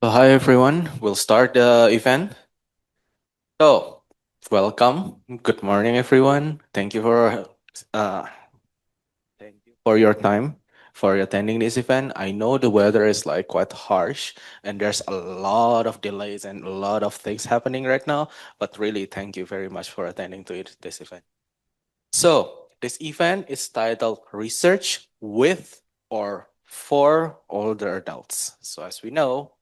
Hi everyone, we'll start the event. So, welcome. Good morning everyone. Uh thank you for your time for attending this event. I know the weather is like quite harsh and there's a lot of delays and a lot of things happening right now, but really thank you very much for attending to this event. So, this event is titled Research with or for older adults. So, as we know,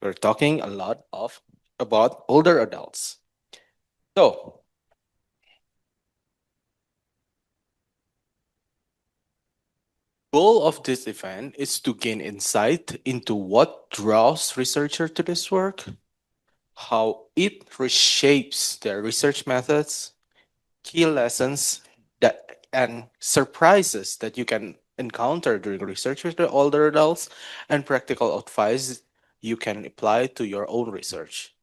we're talking a lot of about older adults. So, goal of this event is to gain insight into what draws researcher to this work, how it reshapes their research methods, key lessons that and surprises that you can encounter during research with the older adults, and practical advice you can apply to your own research.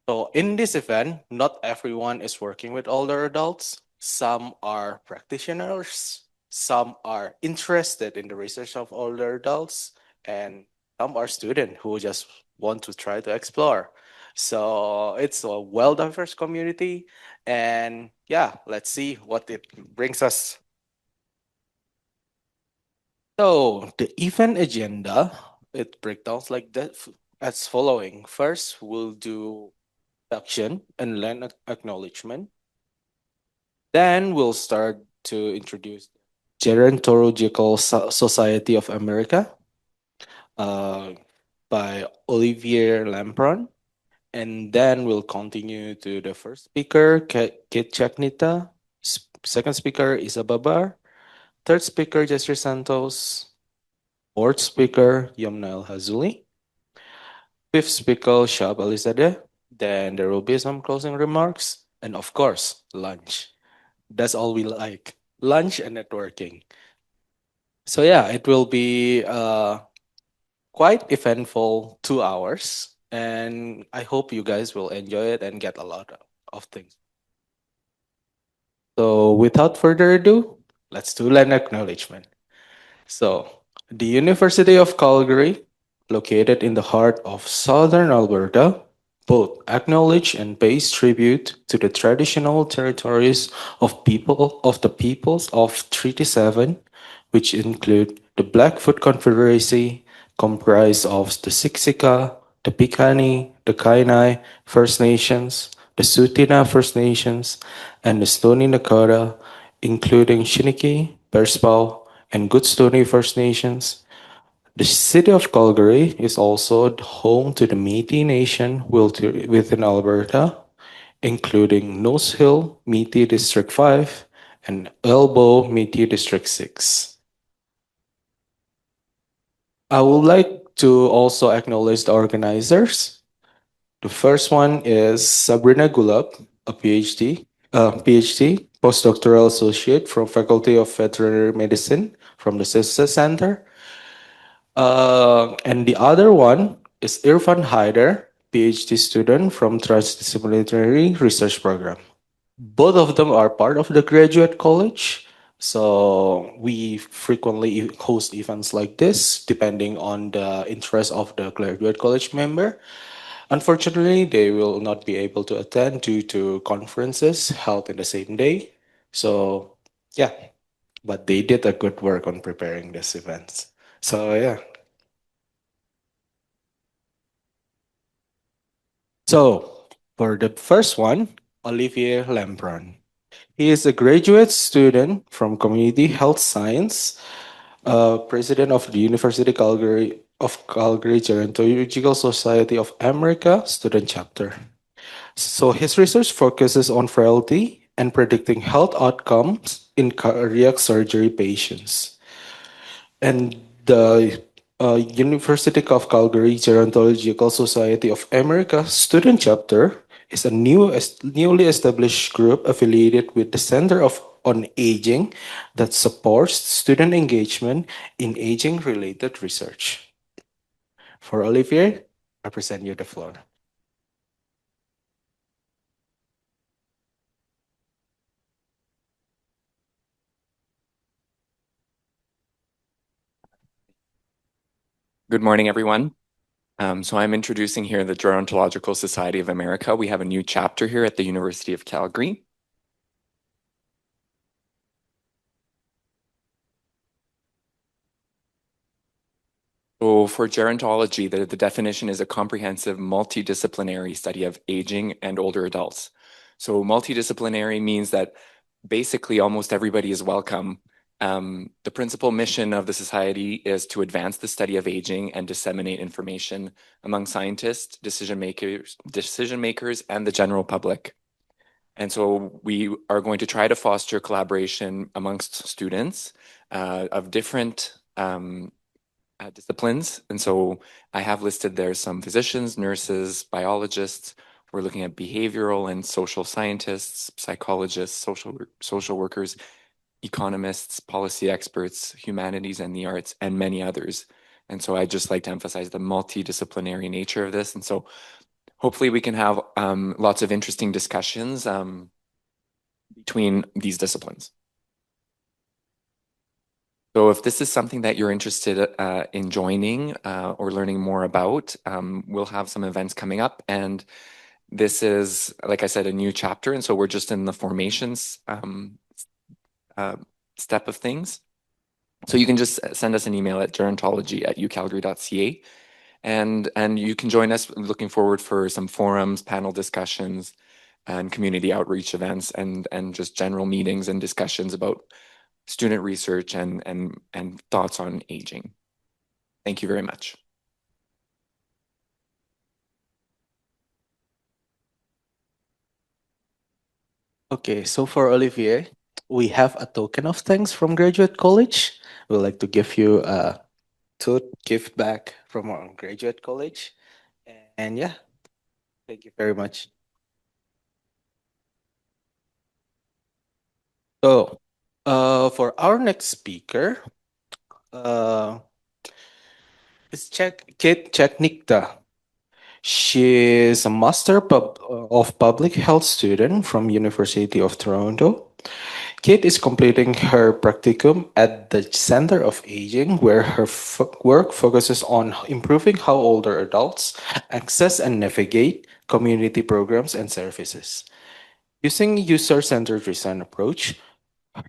So in this event, not everyone is working with older adults. Some are practitioners, some are interested in the research of older adults, and some are students who just want to try to explore. So it's a well diverse community, and yeah, let's see what it brings us. So the event agenda, it breakdowns like that as following. First, we'll do introduction and land acknowledgement. Then we'll start to introduce Gerontological Society of America uh, by Olivier Lampron. And then we'll continue to the first speaker, Kit Chaknita. Second speaker, Isa Babar. Third speaker, Jester Santos. Fourth speaker, Yomnael Hazuli. Fifth speaker, Shab Alizadeh. Then there will be some closing remarks. And of course, lunch. That's all we like, lunch and networking. So yeah, it will be quite eventful 2 hours, and I hope you guys will enjoy it and get a lot of things. So without further ado, let's do an acknowledgement. So the University of Calgary, located in the heart of southern Alberta, both acknowledge and pays tribute to the traditional territories of the peoples of Treaty 7, which include the Blackfoot Confederacy, comprised of the Siksika, the Piikani, the Kainai First Nations, the Tsuut'ina First Nations, and the Stoney Nakoda, including Chiniki, Bearspaw, and Goodstoney First Nations. The city of Calgary is also home to the Métis Nation within Alberta, including Nose Hill Métis District 5 and Elbow Métis District 6. I would like to also acknowledge the organizers. The first one is Sabrina Gulab, a PhD, postdoctoral associate from Faculty of Veterinary Medicine from the CISA Center. And the other one is Irfan Haider, PhD student from Transdisciplinary Research Program. Both of them are part of the graduate college. So we frequently host events like this depending on the interest of the graduate college member. Unfortunately, they will not be able to attend due to conferences held in the same day. So, yeah, but they did a good work on preparing these events. So, yeah. So, for the first one, Olivier Lampron. He is a graduate student from Community Health Science, president of the Calgary Gerontological Society of America student chapter. So his research focuses on frailty and predicting health outcomes in cardiac surgery patients. And the University of Calgary Gerontological Society of America student chapter is a newly established group affiliated with the Center on Aging that supports student engagement in aging-related research. For Olivier, I present you the floor. Good morning, everyone. So I'm introducing here the Gerontological Society of America. We have a new chapter here at the University of Calgary. So for gerontology, the definition is a comprehensive multidisciplinary study of aging and older adults. So multidisciplinary means that basically almost everybody is welcome. The principal mission of the society is to advance the study of aging and disseminate information among scientists, decision makers, and the general public. And so we are going to try to foster collaboration amongst students of different disciplines. And so I have listed there some physicians, nurses, biologists. We're looking at behavioral and social scientists, psychologists, social workers, economists, policy experts, humanities and the arts, and many others. And so I'd just like to emphasize the multidisciplinary nature of this. And so hopefully we can have lots of interesting discussions between these disciplines. So if this is something that you're interested in joining or learning more about, we'll have some events coming up. And this is, like I said, a new chapter. And so we're just in the formations uh, step of things. So you can just send us an email at gerontology@ucalgary.ca. And you can join us. Looking forward for some forums, panel discussions, and community outreach events, and just general meetings and discussions about student research and thoughts on aging. Thank you very much. Okay, so for Olivier, we have a token of thanks from Graduate College. We'd like to give you a tooth gift back from our Graduate College. And yeah, thank you very much. So, for our next speaker, uh, is Kate Cheknikta. She's a of Public Health student from University of Toronto. Kate is completing her practicum at the Center of Aging, where her work focuses on improving how older adults access and navigate community programs and services. Using user-centered design approach,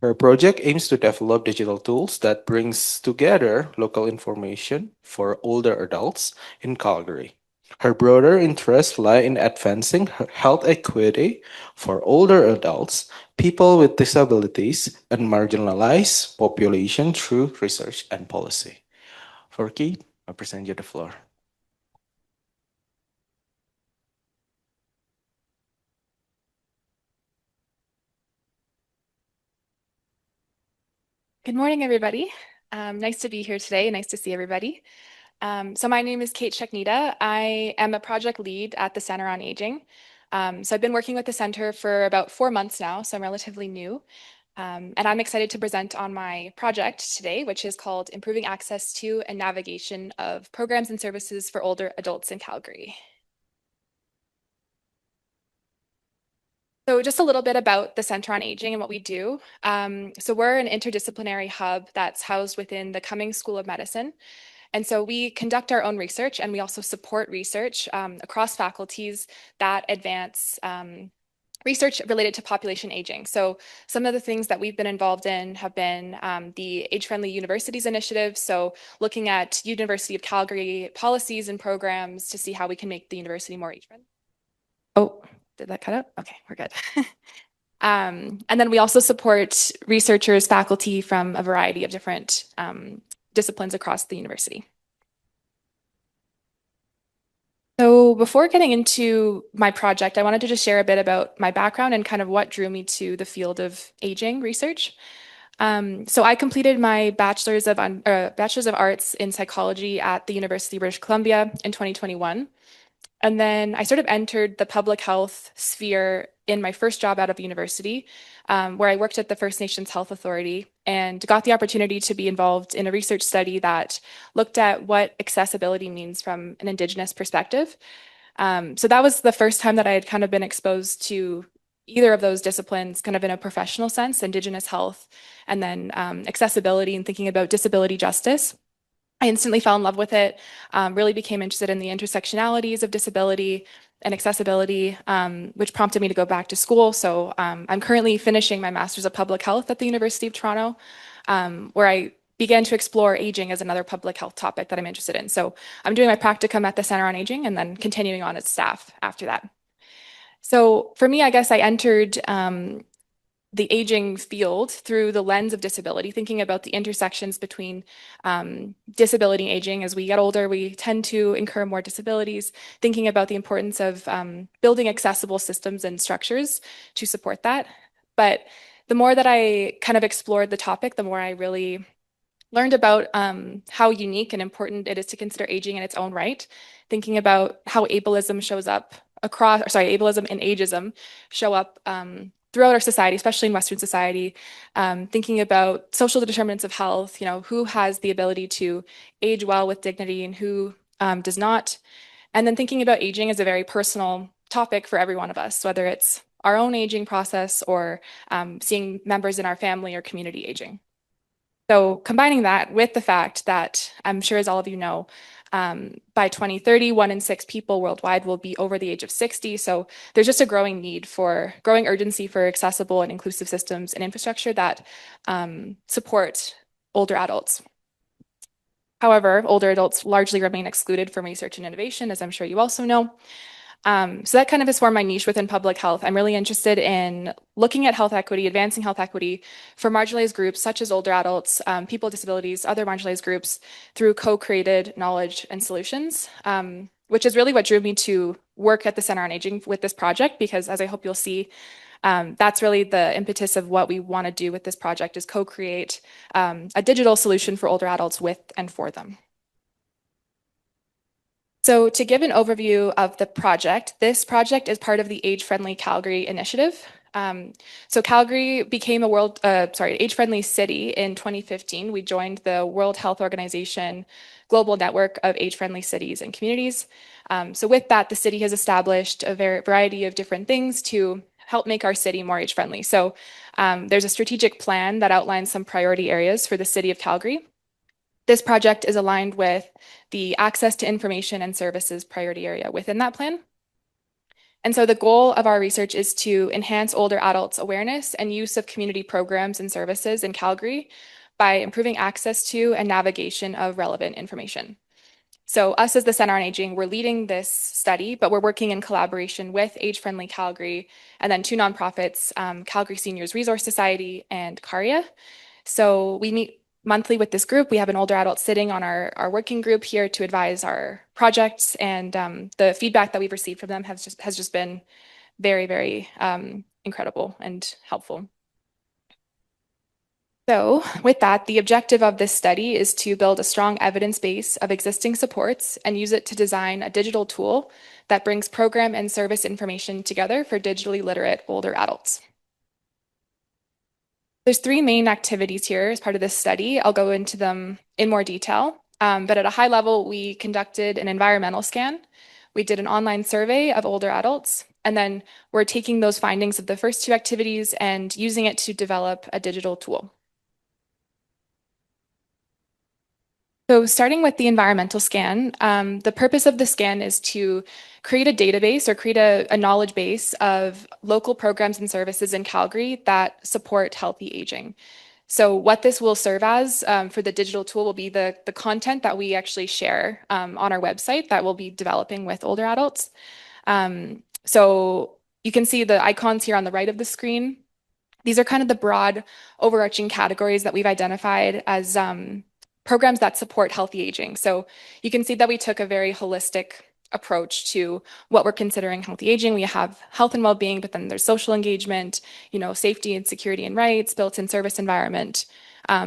her project aims to develop digital tools that brings together local information for older adults in Calgary. Her broader interests lie in advancing health equity for older adults, people with disabilities, and marginalized population through research and policy. For Keith, I present you the floor. Good morning, everybody. Nice to be here today. Nice to see everybody. So my name is Kate Sheknita. I am a project lead at the Center on Aging. So I've been working with the center for about 4 months now, so I'm relatively new. And I'm excited to present on my project today, which is called Improving Access to and Navigation of Programs and Services for Older Adults in Calgary. So just a little bit about the Center on Aging and what we do. So we're an interdisciplinary hub that's housed within the Cummings School of Medicine. And so we conduct our own research and we also support research across faculties that advance research related to population aging. So some of the things that we've been involved in have been the Age-Friendly Universities Initiative. So looking at University of Calgary policies and programs to see how we can make the university more age-friendly. Oh, did that cut out? Okay, we're good. And then we also support researchers, faculty from a variety of different disciplines across the university. So before getting into my project, I wanted to just share a bit about my background and kind of what drew me to the field of aging research. So I completed my bachelor's of arts in psychology at the University of British Columbia in 2021. And then I sort of entered the public health sphere in my first job out of university, where I worked at the First Nations Health Authority and got the opportunity to be involved in a research study that looked at what accessibility means from an Indigenous perspective. So that was the first time that I had kind of been exposed to either of those disciplines kind of in a professional sense, Indigenous health, and then accessibility and thinking about disability justice. I instantly fell in love with it, really became interested in the intersectionalities of disability and accessibility, which prompted me to go back to school. So I'm currently finishing my Master's of Public Health at the University of Toronto, where I began to explore aging as another public health topic that I'm interested in. So I'm doing my practicum at the Center on Aging and then continuing on as staff after that. So for me, I guess I entered the aging field through the lens of disability, thinking about the intersections between disability and aging. As we get older, we tend to incur more disabilities, thinking about the importance of building accessible systems and structures to support that. But the more that I kind of explored the topic, the more I really learned about how unique and important it is to consider aging in its own right, thinking about how ableism shows up ableism and ageism show up throughout our society, especially in Western society, thinking about social determinants of health, who has the ability to age well with dignity and who does not. And then thinking about aging as a very personal topic for every one of us, whether it's our own aging process or seeing members in our family or community aging. So combining that with the fact that I'm sure, as all of you know, by 2030, 1 in 6 people worldwide will be over the age of 60. So there's just a growing urgency for accessible and inclusive systems and infrastructure that support older adults. However, older adults largely remain excluded from research and innovation, as I'm sure you also know. So that kind of has formed my niche within public health. I'm really interested in looking at health equity, advancing health equity for marginalized groups such as older adults, people with disabilities, other marginalized groups through co-created knowledge and solutions, which is really what drew me to work at the Center on Aging with this project, because as I hope you'll see, that's really the impetus of what we want to do with this project is co-create a digital solution for older adults with and for them. So to give an overview of the project, this project is part of the Age Friendly Calgary initiative. So Calgary became a age-friendly city in 2015. We joined the World Health Organization global network of age-friendly cities and communities. So with that, the city has established a variety of different things to help make our city more age-friendly. So there's a strategic plan that outlines some priority areas for the city of Calgary. This project is aligned with the access to information and services priority area within that plan. And so the goal of our research is to enhance older adults' awareness and use of community programs and services in Calgary by improving access to and navigation of relevant information. So us as the Center on Aging, we're leading this study, but we're working in collaboration with Age Friendly Calgary and then 2 nonprofits, Calgary Seniors Resource Society and CARIA. So we meet monthly with this group. We have an older adult sitting on our working group here to advise our projects, and the feedback that we've received from them has just been very, very incredible and helpful. So with that, the objective of this study is to build a strong evidence base of existing supports and use it to design a digital tool that brings program and service information together for digitally literate older adults. There's 3 main activities here as part of this study. I'll go into them in more detail, but at a high level, we conducted an environmental scan. We did an online survey of older adults, and then we're taking those findings of the first 2 activities and using it to develop a digital tool. So starting with the environmental scan, the purpose of the scan is to create a database or create a knowledge base of local programs and services in Calgary that support healthy aging. So what this will serve as for the digital tool will be the content that we actually share on our website that we'll be developing with older adults. So you can see the icons here on the right of the screen. These are kind of the broad overarching categories that we've identified as programs that support healthy aging. So you can see that we took a very holistic approach to what we're considering healthy aging. We have health and well-being, but then there's social engagement, safety and security and rights, built-in service environment,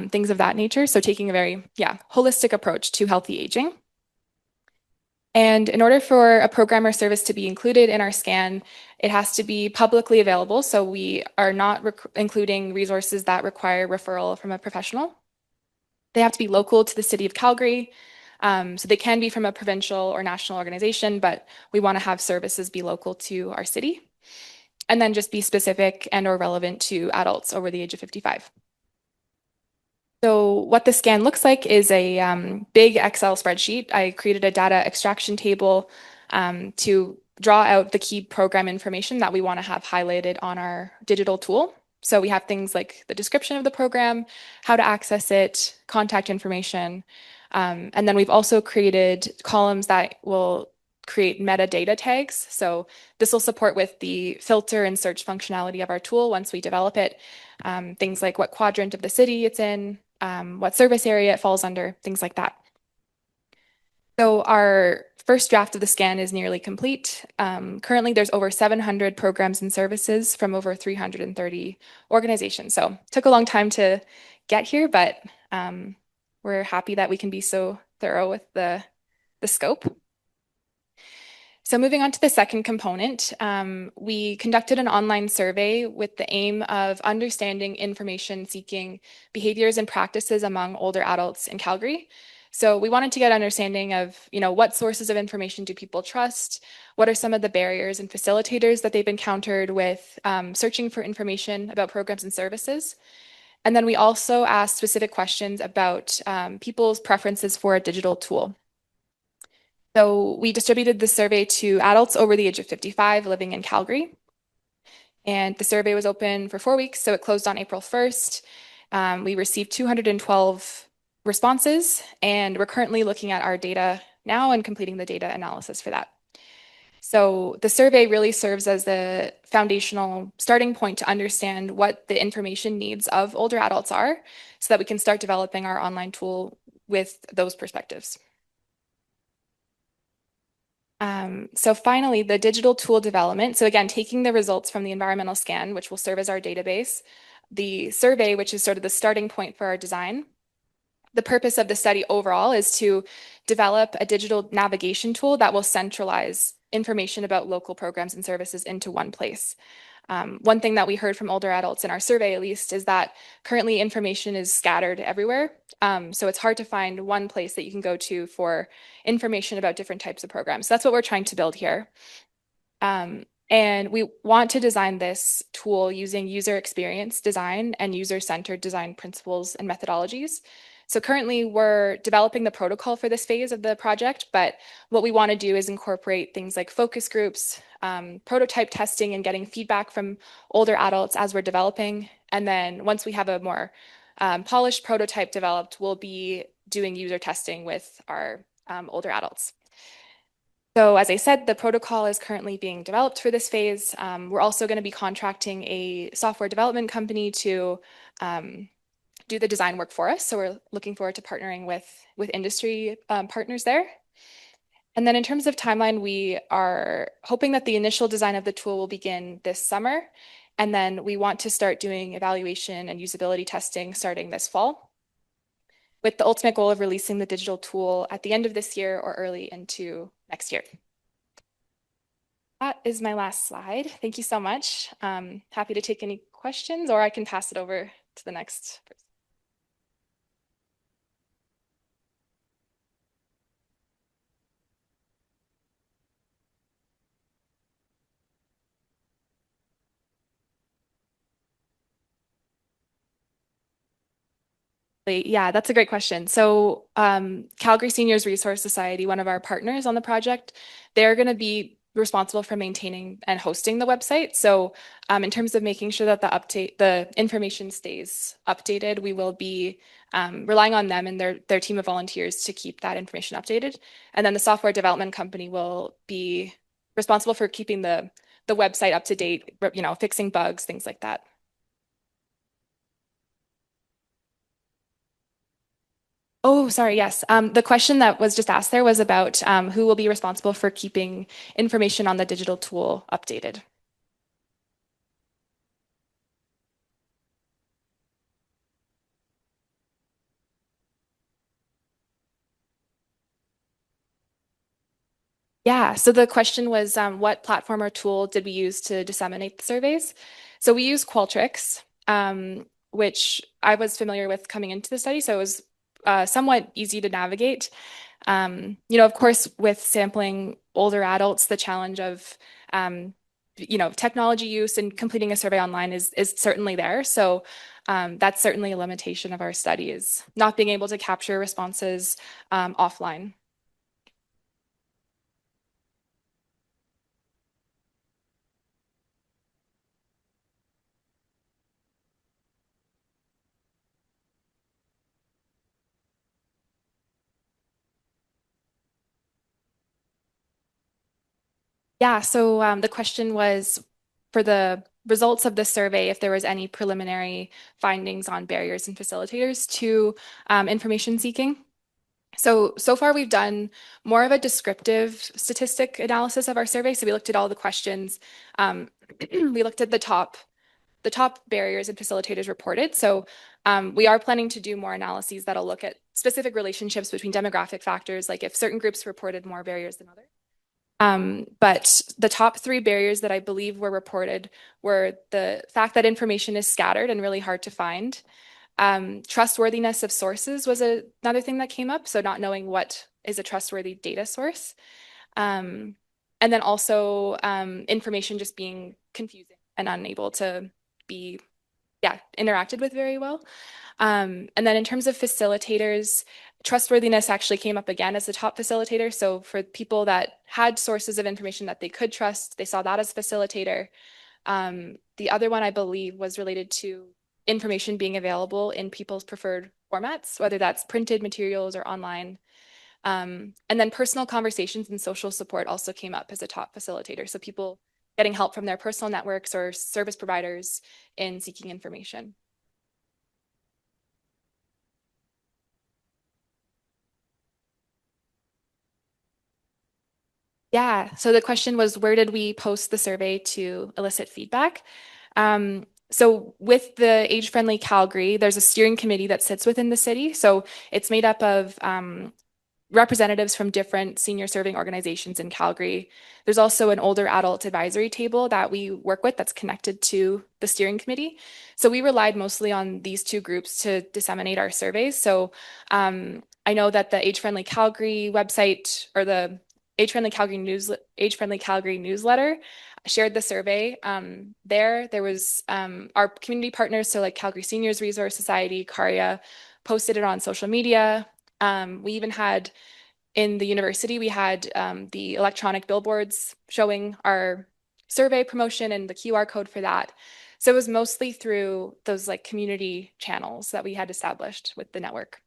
things of that nature. So taking a very, holistic approach to healthy aging. And in order for a program or service to be included in our scan, it has to be publicly available. So we are not including resources that require referral from a professional. They have to be local to the city of Calgary. So they can be from a provincial or national organization, but we want to have services be local to our city. And then just be specific and or relevant to adults over the age of 55. So what the scan looks like is a big Excel spreadsheet. I created a data extraction table to draw out the key program information that we want to have highlighted on our digital tool. So we have things like the description of the program, how to access it, contact information. And then we've also created columns that will create metadata tags. So this will support with the filter and search functionality of our tool once we develop it. Things like what quadrant of the city it's in, what service area it falls under, things like that. So our first draft of the scan is nearly complete. Currently, there's over 700 programs and services from over 330 organizations. So it took a long time to get here, but we're happy that we can be so thorough with the scope. So moving on to the second component, we conducted an online survey with the aim of understanding information-seeking behaviors and practices among older adults in Calgary. So we wanted to get understanding of, what sources of information do people trust? What are some of the barriers and facilitators that they've encountered with searching for information about programs and services? And then we also asked specific questions about people's preferences for a digital tool. So we distributed the survey to adults over the age of 55 living in Calgary. And the survey was open for 4 weeks, so it closed on April 1st. We received 212 responses, and we're currently looking at our data now and completing the data analysis for that. So the survey really serves as the foundational starting point to understand what the information needs of older adults are so that we can start developing our online tool with those perspectives. So finally, the digital tool development. So again, taking the results from the environmental scan, which will serve as our database, the survey, which is sort of the starting point for our design. The purpose of the study overall is to develop a digital navigation tool that will centralize information about local programs and services into one place. One thing that we heard from older adults in our survey, at least, is that currently information is scattered everywhere. So it's hard to find one place that you can go to for information about different types of programs. So that's what we're trying to build here. And we want to design this tool using user experience design and user-centered design principles and methodologies. So currently we're developing the protocol for this phase of the project, but what we want to do is incorporate things like focus groups, prototype testing and getting feedback from older adults as we're developing. And then once we have a more polished prototype developed, we'll be doing user testing with our older adults. So as I said, the protocol is currently being developed for this phase. We're also going to be contracting a software development company to do the design work for us. So we're looking forward to partnering with industry partners there. And then in terms of timeline, we are hoping that the initial design of the tool will begin this summer. And then we want to start doing evaluation and usability testing starting this fall, with the ultimate goal of releasing the digital tool at the end of this year or early into next year. That is my last slide. Thank you so much. Happy to take any questions, or I can pass it over to the next person. Yeah, that's a great question. So Calgary Seniors Resource Society, one of our partners on the project, they're going to be responsible for maintaining and hosting the website. So in terms of making sure that the information stays updated, we will be relying on them and their team of volunteers to keep that information updated. And then the software development company will be responsible for keeping the website up to date, fixing bugs, things like that. Oh, sorry. Yes. The question that was just asked there was about who will be responsible for keeping information on the digital tool updated. Yeah, so the question was what platform or tool did we use to disseminate the surveys? So we use Qualtrics, which I was familiar with coming into the study, so it was somewhat easy to navigate. Of course, with sampling older adults, the challenge of technology use and completing a survey online is certainly there. So that's certainly a limitation of our study, is not being able to capture responses offline. Yeah, so the question was for the results of the survey, if there was any preliminary findings on barriers and facilitators to information seeking. So far we've done more of a descriptive statistic analysis of our survey. So we looked at all the questions. We looked at the top barriers and facilitators reported. So we are planning to do more analyses that'll look at specific relationships between demographic factors, like if certain groups reported more barriers than others. But the top 3 barriers that I believe were reported were the fact that information is scattered and really hard to find. Trustworthiness of sources was another thing that came up. So not knowing what is a trustworthy data source. And then also information just being confusing and unable to be interacted with very well. And then in terms of facilitators, trustworthiness actually came up again as the top facilitator. So for people that had sources of information that they could trust, they saw that as a facilitator. The other one I believe was related to information being available in people's preferred formats, whether that's printed materials or online. And then personal conversations and social support also came up as a top facilitator. So people getting help from their personal networks or service providers in seeking information. Yeah, so the question was, where did we post the survey to elicit feedback? So with the Age Friendly Calgary, there's a steering committee that sits within the city. So it's made up of representatives from different senior serving organizations in Calgary. There's also an older adult advisory table that we work with that's connected to the steering committee. So we relied mostly on these 2 groups to disseminate our surveys. So I know that the Age Friendly Calgary website, or the Age Friendly Calgary newsletter, shared the survey. There was our community partners, so like Calgary Seniors Resource Society, CARIA, posted it on social media. We even had, in the university, we had the electronic billboards showing our survey promotion and the QR code for that. So it was mostly through those like community channels that we had established with the network.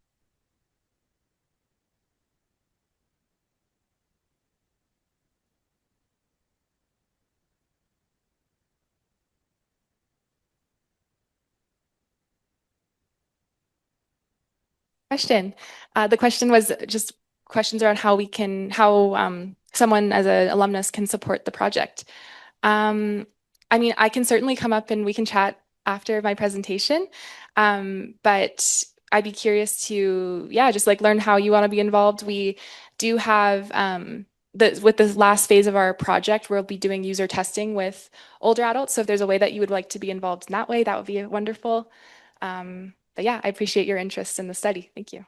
Question. The question was just questions around how someone as an alumnus can support the project. I mean, I can certainly come up and we can chat after my presentation, but I'd be curious to, just like learn how you want to be involved. We do have with this last phase of our project, we'll be doing user testing with older adults. So if there's a way that you would like to be involved in that way, that would be wonderful. But yeah, I appreciate your interest in the study. Thank you.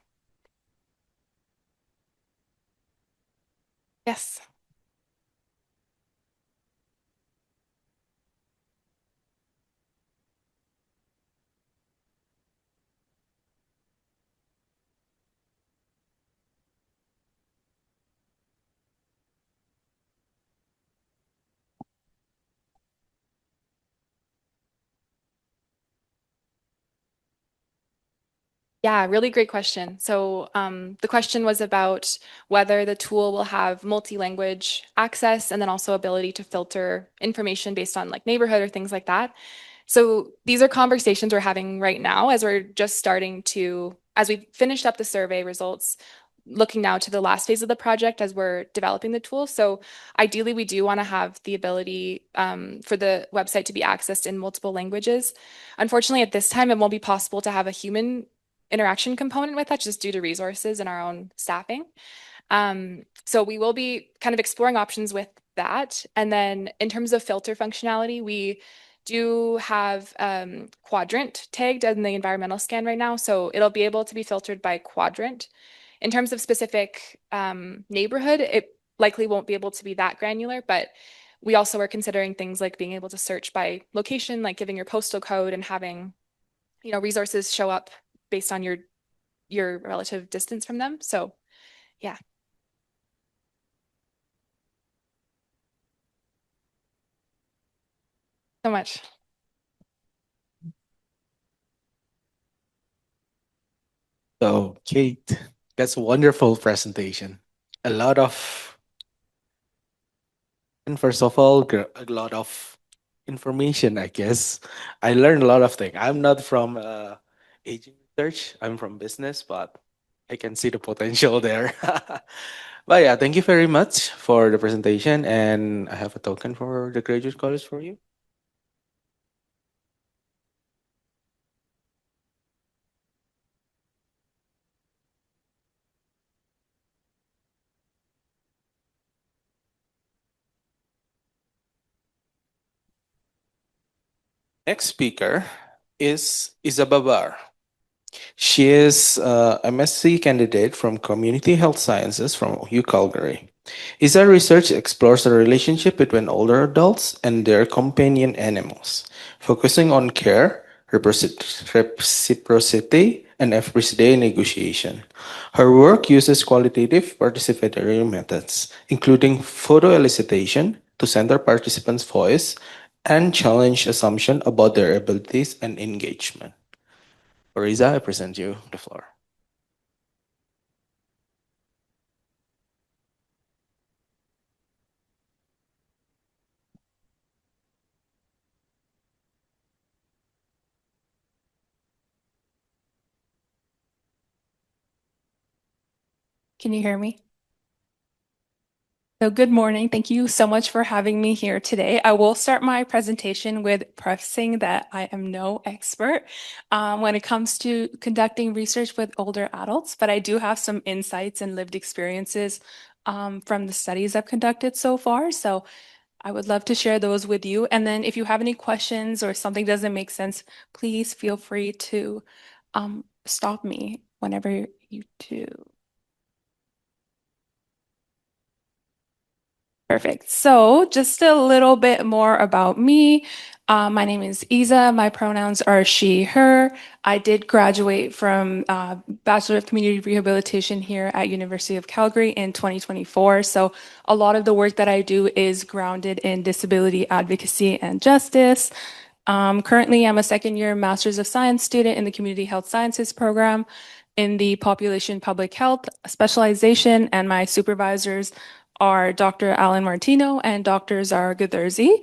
Yes. Yeah, really great question. So the question was about whether the tool will have multi-language access and then also ability to filter information based on like neighborhood or things like that. So these are conversations we're having right now as we're just starting to, as we finished up the survey results, looking now to the last phase of the project as we're developing the tool. So ideally, we do want to have the ability for the website to be accessed in multiple languages. Unfortunately, at this time, it won't be possible to have a human interaction component with that just due to resources and our own staffing. So we will be kind of exploring options with that. And then in terms of filter functionality, we do have quadrant tagged in the environmental scan right now. So it'll be able to be filtered by quadrant. In terms of specific neighborhood, it likely won't be able to be that granular, but we also were considering things like being able to search by location, like giving your postal code and having, resources show up based on your relative distance from them. So yeah. So much. So, Kate, that's a wonderful presentation. A lot of, and first of all, a lot of information, I guess. I learned a lot of things. I'm not from aging research, I'm from business, but I can see the potential there. But yeah, thank you very much for the presentation. And I have a token for the graduate college for you. Next speaker is Isabel Bar. She is a MSc candidate from Community Health Sciences from U Calgary. Isa research explores the relationship between older adults and their companion animals, focusing on care, reciprocity, and FBCD negotiation. Her work uses qualitative participatory methods, including photo elicitation to center participants' voice and challenge assumption about their abilities and engagement. Oriza, I present you the floor. Can you hear me? So good morning. Thank you so much for having me here today. I will start my presentation with prefacing that I am no expert when it comes to conducting research with older adults, but I do have some insights and lived experiences from the studies I've conducted so far. So I would love to share those with you. And then if you have any questions or something doesn't make sense, please feel free to stop me whenever you do. Perfect. So just a little bit more about me. My name is Isa. My pronouns are she, her. I did graduate from Bachelor of Community Rehabilitation here at University of Calgary in 2024. So a lot of the work that I do is grounded in disability advocacy and justice. Currently, I'm a second year Master's of Science student in the Community Health Sciences program in the Population Public Health specialization, and my supervisors are Dr. Alan Martino and Dr. Zara Gutherzi.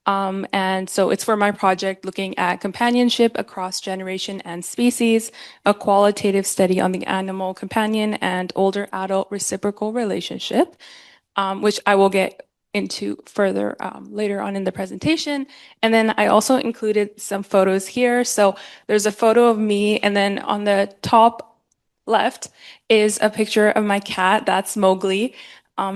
And so it's for my project looking at companionship across generation and species, a qualitative study on the animal companion and older adult reciprocal relationship, which I will get into further later on in the presentation. And then I also included some photos here. So there's a photo of me, and then on the top left is a picture of my cat. That's Mowgli.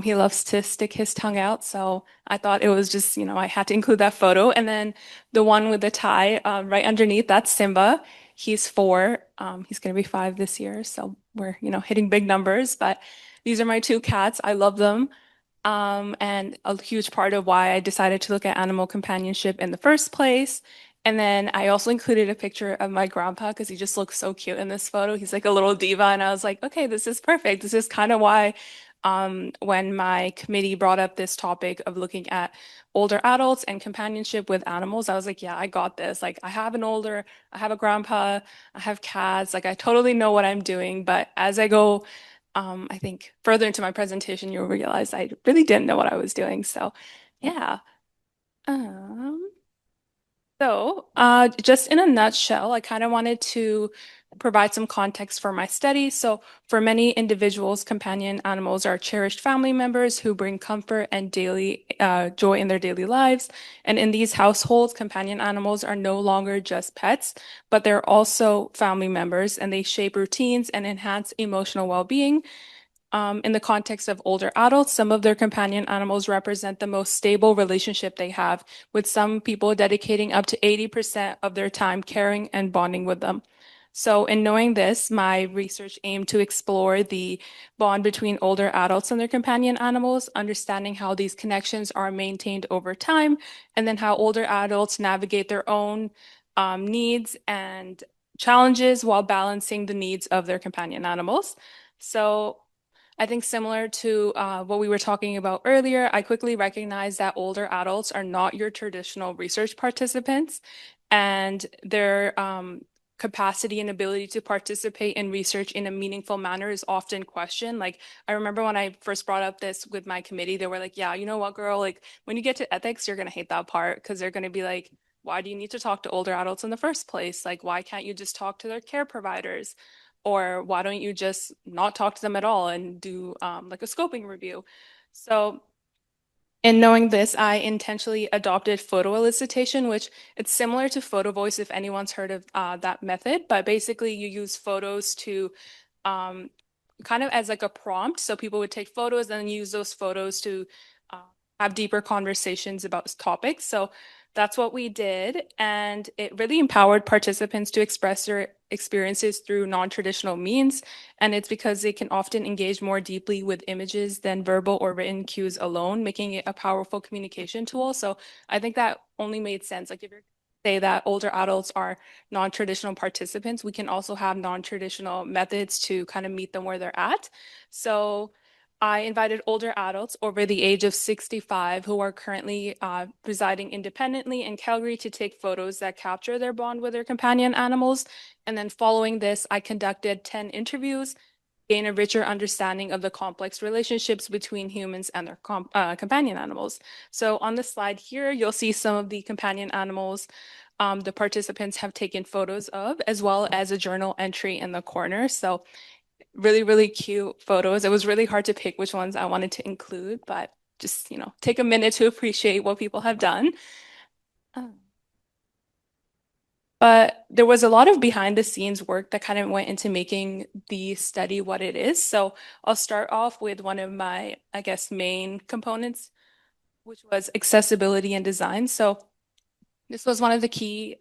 He loves to stick his tongue out, so I thought it was just, I had to include that photo. And then the one with the tie right underneath, that's Simba. He's 4. He's going to be 5 this year, so we're, hitting big numbers. But these are my 2 cats. I love them. And a huge part of why I decided to look at animal companionship in the first place. And then I also included a picture of my grandpa because he just looks so cute in this photo. He's like a little diva. And I was like, okay, this is perfect. This is kind of why when my committee brought up this topic of looking at older adults and companionship with animals, I was like, yeah, I got this. Like I have a grandpa, I have cats, like I totally know what I'm doing. But as I go I think further into my presentation, you'll realize I really didn't know what I was doing. So yeah. Um, just in a nutshell, I kind of wanted to provide some context for my study. So for many individuals, companion animals are cherished family members who bring comfort and daily joy in their daily lives. And in these households, companion animals are no longer just pets, but they're also family members, and they shape routines and enhance emotional well-being. In the context of older adults, some of their companion animals represent the most stable relationship they have, with some people dedicating up to 80% of their time caring and bonding with them. So, in knowing this, my research aimed to explore the bond between older adults and their companion animals, understanding how these connections are maintained over time, and then how older adults navigate their own needs and challenges while balancing the needs of their companion animals. So, I think similar to what we were talking about earlier, I quickly recognized that older adults are not your traditional research participants, and their capacity and ability to participate in research in a meaningful manner is often questioned. Like, I remember when I first brought up this with my committee, they were like, yeah, you know what, girl, like when you get to ethics, you're going to hate that part because they're going to be like, why do you need to talk to older adults in the first place? Like, why can't you just talk to their care providers? Or why don't you just not talk to them at all and do like a scoping review? So in knowing this, I intentionally adopted photo elicitation, which it's similar to photo voice if anyone's heard of that method, but basically you use photos to um, kind of as like a prompt. So people would take photos and then use those photos to uh, have deeper conversations about topics. So that's what we did. And it really empowered participants to express their experiences through non-traditional means. And it's because they can often engage more deeply with images than verbal or written cues alone, making it a powerful communication tool. So I think that only made sense. Like if you're say that older adults are non-traditional participants, we can also have non-traditional methods to kind of meet them where they're at. So I invited older adults over the age of 65 who are currently residing independently in Calgary to take photos that capture their bond with their companion animals. And then following this, I conducted 10 interviews, gain a richer understanding of the complex relationships between humans and their companion animals. So on the slide here, you'll see some of the companion animals the participants have taken photos of, as well as a journal entry in the corner. So really, really cute photos. It was really hard to pick which ones I wanted to include, but just, take a minute to appreciate what people have done. But there was a lot of behind the scenes work that kind of went into making the study what it is. So I'll start off with one of my, I guess, main components, which was accessibility and design. So this was one of the key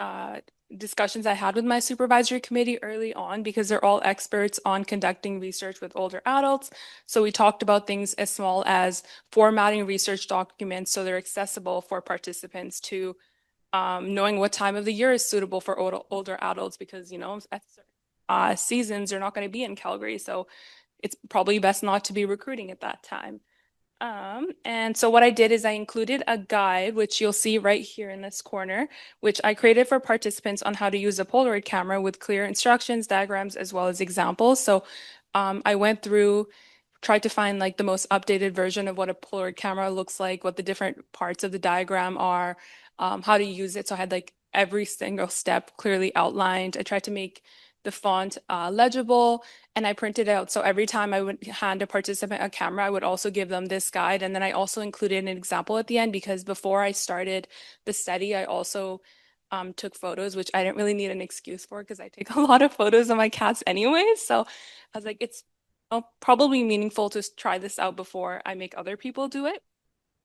discussions I had with my supervisory committee early on because they're all experts on conducting research with older adults. So we talked about things as small as formatting research documents so they're accessible for participants to knowing what time of the year is suitable for older adults because, at seasons are not going to be in Calgary. So it's probably best not to be recruiting at that time. And so what I did is I included a guide, which you'll see right here in this corner, which I created for participants on how to use a Polaroid camera with clear instructions, diagrams, as well as examples. So I went through, tried to find like the most updated version of what a Polaroid camera looks like, what the different parts of the diagram are, how to use it. So I had like every single step clearly outlined. I tried to make the font legible and I printed it out. So every time I would hand a participant a camera, I would also give them this guide. And then I also included an example at the end because before I started the study, I also took photos, which I didn't really need an excuse for because I take a lot of photos of my cats anyways. So I was like, it's probably meaningful to try this out before I make other people do it.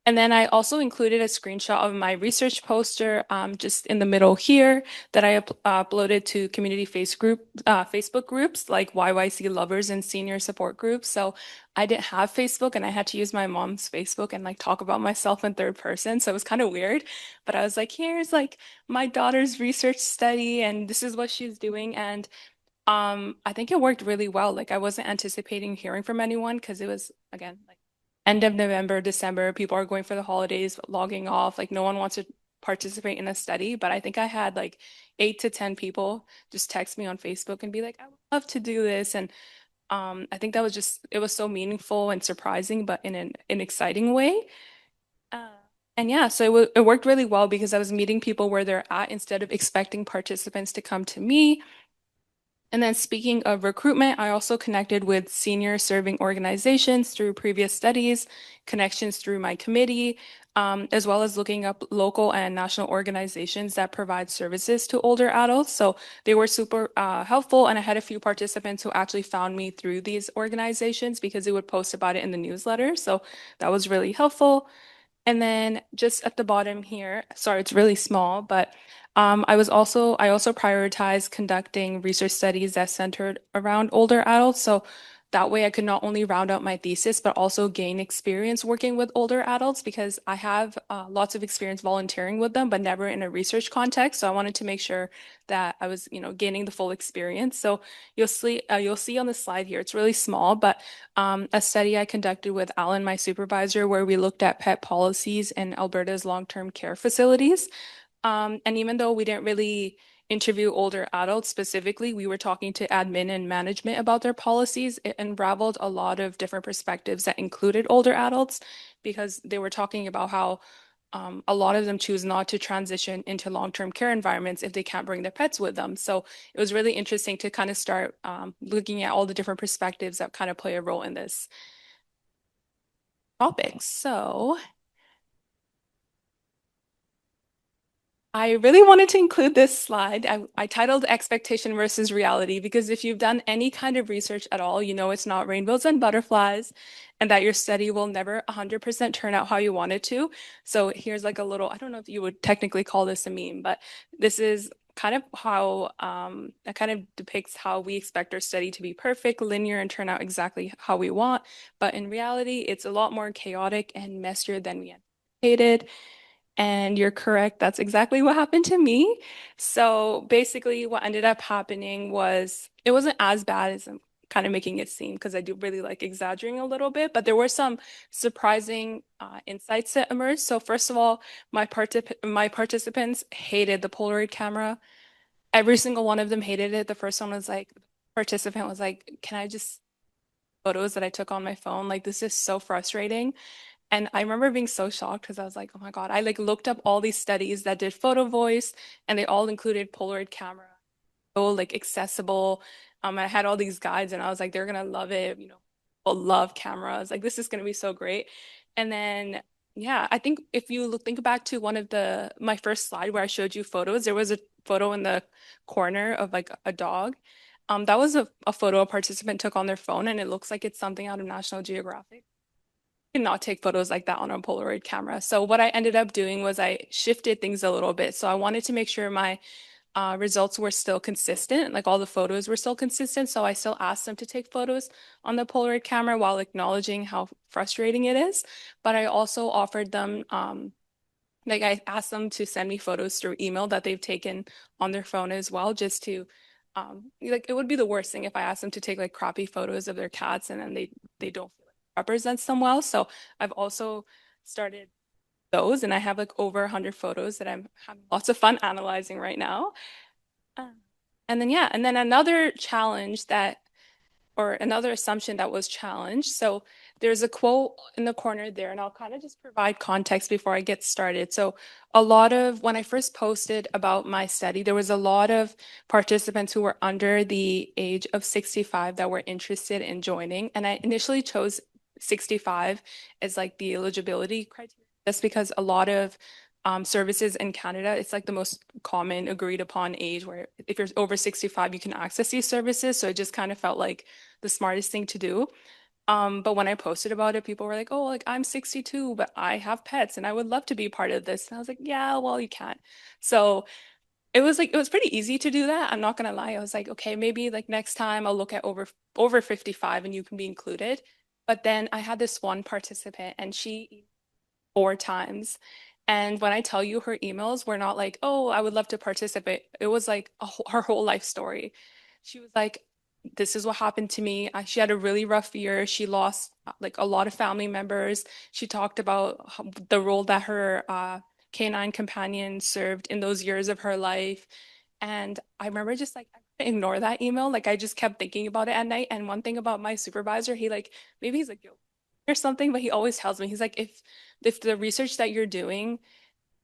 And then I also included a screenshot of my research poster just in the middle here that I uploaded to community Facebook groups like YYC Lovers and Senior Support Groups. So I didn't have Facebook and I had to use my mom's Facebook and like talk about myself in third person. So it was kind of weird. But I was like, here's like my daughter's research study and this is what she's doing. And I think it worked really well. Like I wasn't anticipating hearing from anyone because it was again like end of November, December, people are going for the holidays, logging off. Like no one wants to participate in a study, but I think I had like 8 to 10 people just text me on Facebook and be like, I would love to do this. And I think that was just it was so meaningful and surprising, but in an exciting way. Uh, and yeah, so it worked really well because I was meeting people where they're at instead of expecting participants to come to me. And then speaking of recruitment, I also connected with senior serving organizations through previous studies, connections through my committee, as well as looking up local and national organizations that provide services to older adults. So they were super helpful. And I had a few participants who actually found me through these organizations because they would post about it in the newsletter. So that was really helpful. And then just at the bottom here, sorry, it's really small, but I also prioritized conducting research studies that centered around older adults. So that way I could not only round out my thesis, but also gain experience working with older adults because I have lots of experience volunteering with them, but never in a research context. So I wanted to make sure that I was, gaining the full experience. So you'll see on the slide here, it's really small, but a study I conducted with Alan, my supervisor, where we looked at pet policies in Alberta's long-term care facilities. And even though we didn't really interview older adults specifically, we were talking to admin and management about their policies. It unraveled a lot of different perspectives that included older adults because they were talking about how a lot of them choose not to transition into long-term care environments if they can't bring their pets with them. So it was really interesting to kind of start looking at all the different perspectives that kind of play a role in this topic. So I really wanted to include this slide. I titled Expectation versus Reality because if you've done any kind of research at all, you know it's not rainbows and butterflies and that your study will never 100% turn out how you want it to. So here's like a little, I don't know if you would technically call this a meme, but this is kind of how that kind of depicts how we expect our study to be perfect, linear, and turn out exactly how we want. But in reality, it's a lot more chaotic and messier than we anticipated. And you're correct. That's exactly what happened to me. So basically, what ended up happening was it wasn't as bad as I'm kind of making it seem because I do really like exaggerating a little bit, but there were some surprising insights that emerged. So first of all, my participants hated the Polaroid camera. Every single one of them hated it. The first one was like, participant was like, "Can I just photos that I took on my phone? Like this is so frustrating." And I remember being so shocked because I was like, oh my God, I like looked up all these studies that did photo voice and they all included Polaroid camera, so like accessible. I had all these guides and I was like, they're gonna love it, people love cameras. Like this is gonna be so great. And then yeah, I think if you think back to one of my first slide where I showed you photos, there was a photo in the corner of like a dog. That was a photo a participant took on their phone and it looks like it's something out of National Geographic. Cannot take photos like that on a Polaroid camera. So what I ended up doing was I shifted things a little bit. So I wanted to make sure my results were still consistent, like all the photos were still consistent. So I still asked them to take photos on the Polaroid camera while acknowledging how frustrating it is. But I also offered them, like I asked them to send me photos through email that they've taken on their phone as well, just to, like it would be the worst thing if I asked them to take like crappy photos of their cats and then they don't feel like it represents them well. So I've also started those and I have like over 100 photos that I'm having lots of fun analyzing right now. Uh, and then, yeah, and then another challenge that, or another assumption that was challenged. So there's a quote in the corner there, and I'll kind of just provide context before I get started. So when I first posted about my study, there was a lot of participants who were under the age of 65 that were interested in joining. And I initially chose 65 as like the eligibility criteria, just because a lot of services in Canada, it's like the most common agreed upon age where if you're over 65, you can access these services. So it just kind of felt like the smartest thing to do. But when I posted about it, people were like, oh, like I'm 62, but I have pets and I would love to be part of this. And I was like, yeah, well, you can't. So it was pretty easy to do that. I'm not gonna lie. I was like, okay, maybe like next time I'll look at over 55 and you can be included. But then I had this one participant and she 4 times. And when I tell you her emails were not like, oh, I would love to participate. It was like her whole life story. She was like, this is what happened to me. She had a really rough year. She lost like a lot of family members. She talked about the role that her canine companion served in those years of her life. And I remember just like, I couldn't ignore that email. Like I just kept thinking about it at night. And one thing about my supervisor, maybe he's like, guilty or something, but he always tells me, he's like, if the research that you're doing,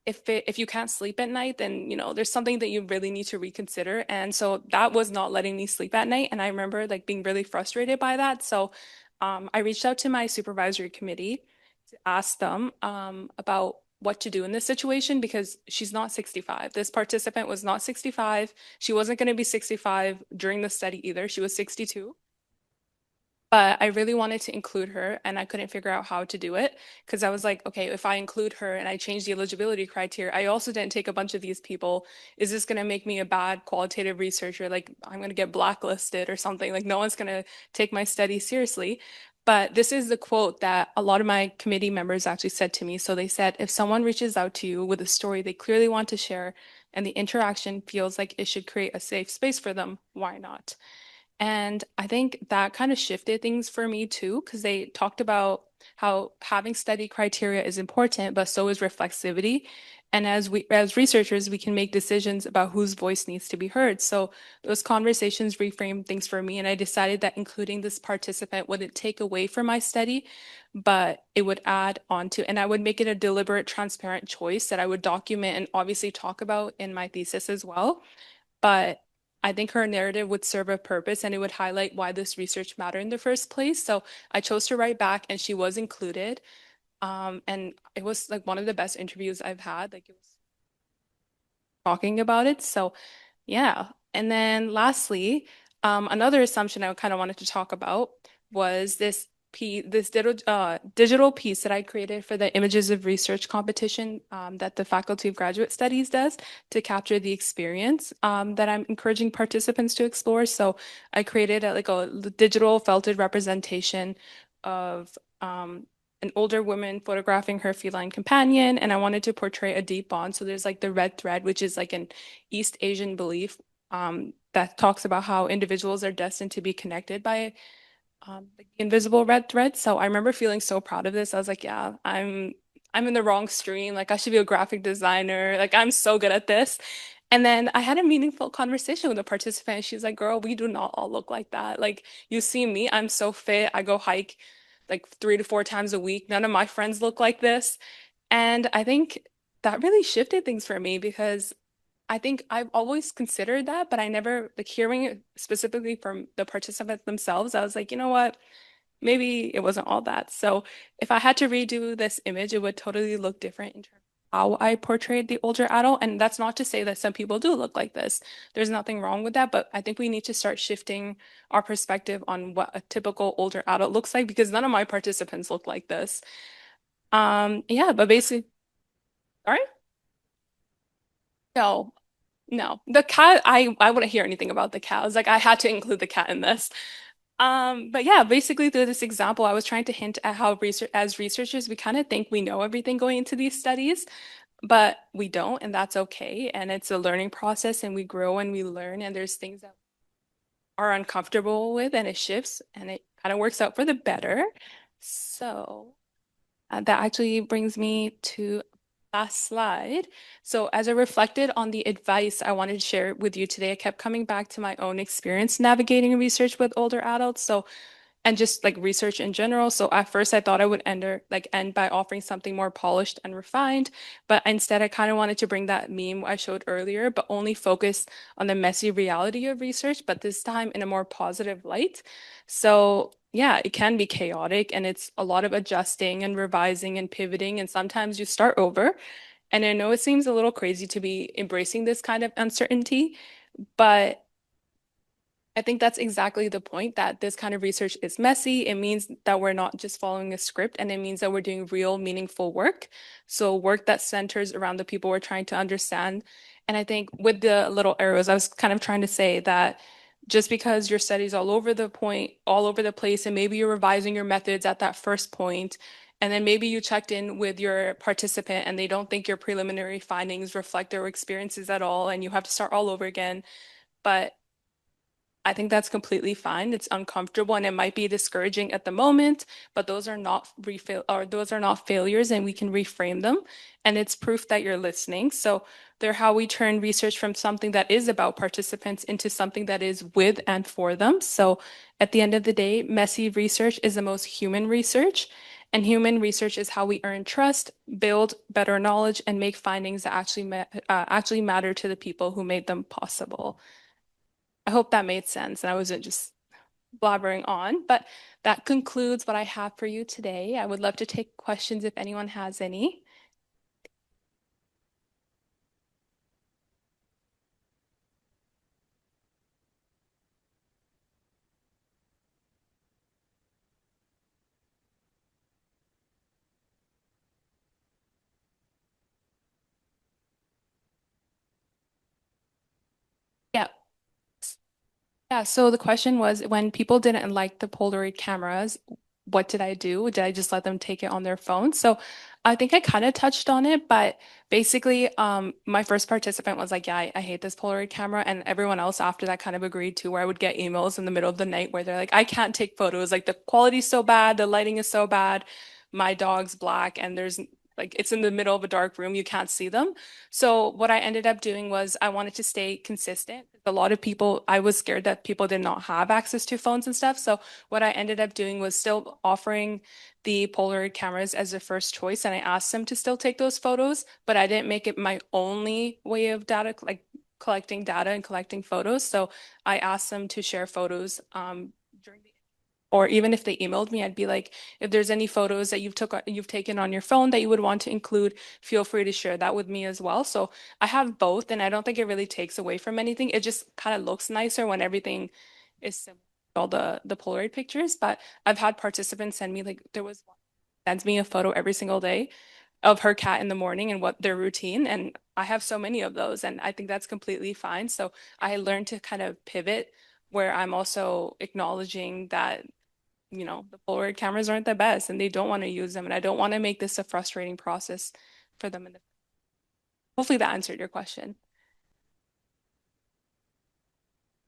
if you can't sleep at night, then there's something that you really need to reconsider. And so that was not letting me sleep at night. And I remember like being really frustrated by that. So I reached out to my supervisory committee to ask them about what to do in this situation because she's not 65. This participant was not 65. She wasn't going to be 65 during the study either. She was 62. but I really wanted to include her and I couldn't figure out how to do it because I was like, okay, if I include her and I change the eligibility criteria, I also didn't take a bunch of these people. Is this going to make me a bad qualitative researcher? Like I'm going to get blacklisted or something. Like no one's going to take my study seriously. But this is the quote that a lot of my committee members actually said to me. So they said, if someone reaches out to you with a story they clearly want to share and the interaction feels like it should create a safe space for them, why not? And I think that kind of shifted things for me too, because they talked about how having study criteria is important, but so is reflexivity. And as researchers, we can make decisions about whose voice needs to be heard. So those conversations reframed things for me, and I decided that including this participant wouldn't take away from my study, but it would add on to, and I would make it a deliberate, transparent choice that I would document and obviously talk about in my thesis as well. But I think her narrative would serve a purpose and it would highlight why this research mattered in the first place. So I chose to write back and she was included. And it was like one of the best interviews I've had. Like it was talking about it. So yeah. And then lastly, another assumption I kind of wanted to talk about was this digital piece that I created for the Images of Research competition that the Faculty of Graduate Studies does to capture the experience that I'm encouraging participants to explore. So I created like a digital felted representation of an older woman photographing her feline companion, and I wanted to portray a deep bond. So there's like the red thread, which is like an East Asian belief that talks about how individuals are destined to be connected by like the invisible red thread. So I remember feeling so proud of this. I was like, yeah, I'm in the wrong stream. Like I should be a graphic designer. Like I'm so good at this. And then I had a meaningful conversation with a participant. She's like, girl, we do not all look like that. Like you see me, I'm so fit. I go hike like 3 to 4 times a week. None of my friends look like this. And I think that really shifted things for me because I think I've always considered that, but I never like hearing it specifically from the participants themselves. I was like, you know what? Maybe it wasn't all that. So if I had to redo this image, it would totally look different in terms of how I portrayed the older adult. And that's not to say that some people do look like this. There's nothing wrong with that, but I think we need to start shifting our perspective on what a typical older adult looks like because none of my participants look like this. Yeah, but basically, sorry? No, no. The cat, I wouldn't hear anything about the cat. I was like, I had to include the cat in this. But yeah, basically through this example, I was trying to hint at how as researchers, we kind of think we know everything going into these studies, but we don't, and that's okay. And it's a learning process, and we grow and we learn, and there's things that are uncomfortable with, and it shifts, and it kind of works out for the better. So that actually brings me to last slide. So as I reflected on the advice I wanted to share with you today, I kept coming back to my own experience navigating research with older adults. So and just like research in general. So at first I thought I would end by offering something more polished and refined, but instead I kind of wanted to bring that meme I showed earlier, but only focus on the messy reality of research, but this time in a more positive light. So yeah, it can be chaotic and it's a lot of adjusting and revising and pivoting, and sometimes you start over. And I know it seems a little crazy to be embracing this kind of uncertainty, but I think that's exactly the point that this kind of research is messy. It means that we're not just following a script, and it means that we're doing real, meaningful work. So, work that centers around the people we're trying to understand. And I think with the little arrows, I was kind of trying to say that just because your study's all over the place, and maybe you're revising your methods at that first point, and then maybe you checked in with your participant and they don't think your preliminary findings reflect their experiences at all, and you have to start all over again. But I think that's completely fine. It's uncomfortable and it might be discouraging at the moment, but those are not failures and we can reframe them. And it's proof that you're listening. So they're how we turn research from something that is about participants into something that is with and for them. So at the end of the day, messy research is the most human research. And human research is how we earn trust, build better knowledge, and make findings that actually matter to the people who made them possible. I hope that made sense and I wasn't just blabbering on, but that concludes what I have for you today. I would love to take questions if anyone has any. Yeah, so the question was when people didn't like the Polaroid cameras, what did I do? Did I just let them take it on their phone? So I think I kind of touched on it, but basically, my first participant was like, yeah, I hate this Polaroid camera. And everyone else after that kind of agreed to, where I would get emails in the middle of the night where they're like, I can't take photos. Like the quality's so bad, the lighting is so bad, my dog's black, and there's like it's in the middle of a dark room, you can't see them. So what I ended up doing was I wanted to stay consistent. A lot of people, I was scared that people did not have access to phones and stuff. So what I ended up doing was still offering the Polaroid cameras as a first choice, and I asked them to still take those photos, but I didn't make it my only way of data, like collecting data and collecting photos. So I asked them to share photos during the or even if they emailed me, I'd be like, if there's any photos that you've taken on your phone that you would want to include, feel free to share that with me as well. So I have both, and I don't think it really takes away from anything. It just kind of looks nicer when everything is similar, all the Polaroid pictures. But I've had participants send me like there was one sends me a photo every single day of her cat in the morning and what their routine, and I have so many of those, and I think that's completely fine. So I learned to kind of pivot where I'm also acknowledging that the Polaroid cameras aren't the best and they don't want to use them. And I don't want to make this a frustrating process for them. Hopefully that answered your question.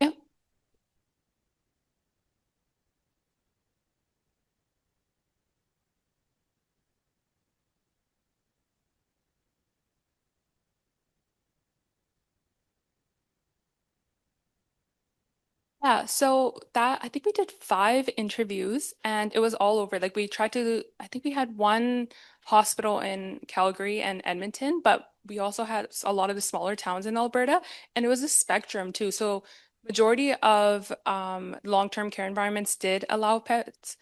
Yeah. Yeah, so that I think we did 5 interviews and it was all over. Like we tried to, I think we had one hospital in Calgary and Edmonton, but we also had a lot of the smaller towns in Alberta, and it was a spectrum too. So majority of long-term care environments did allow pets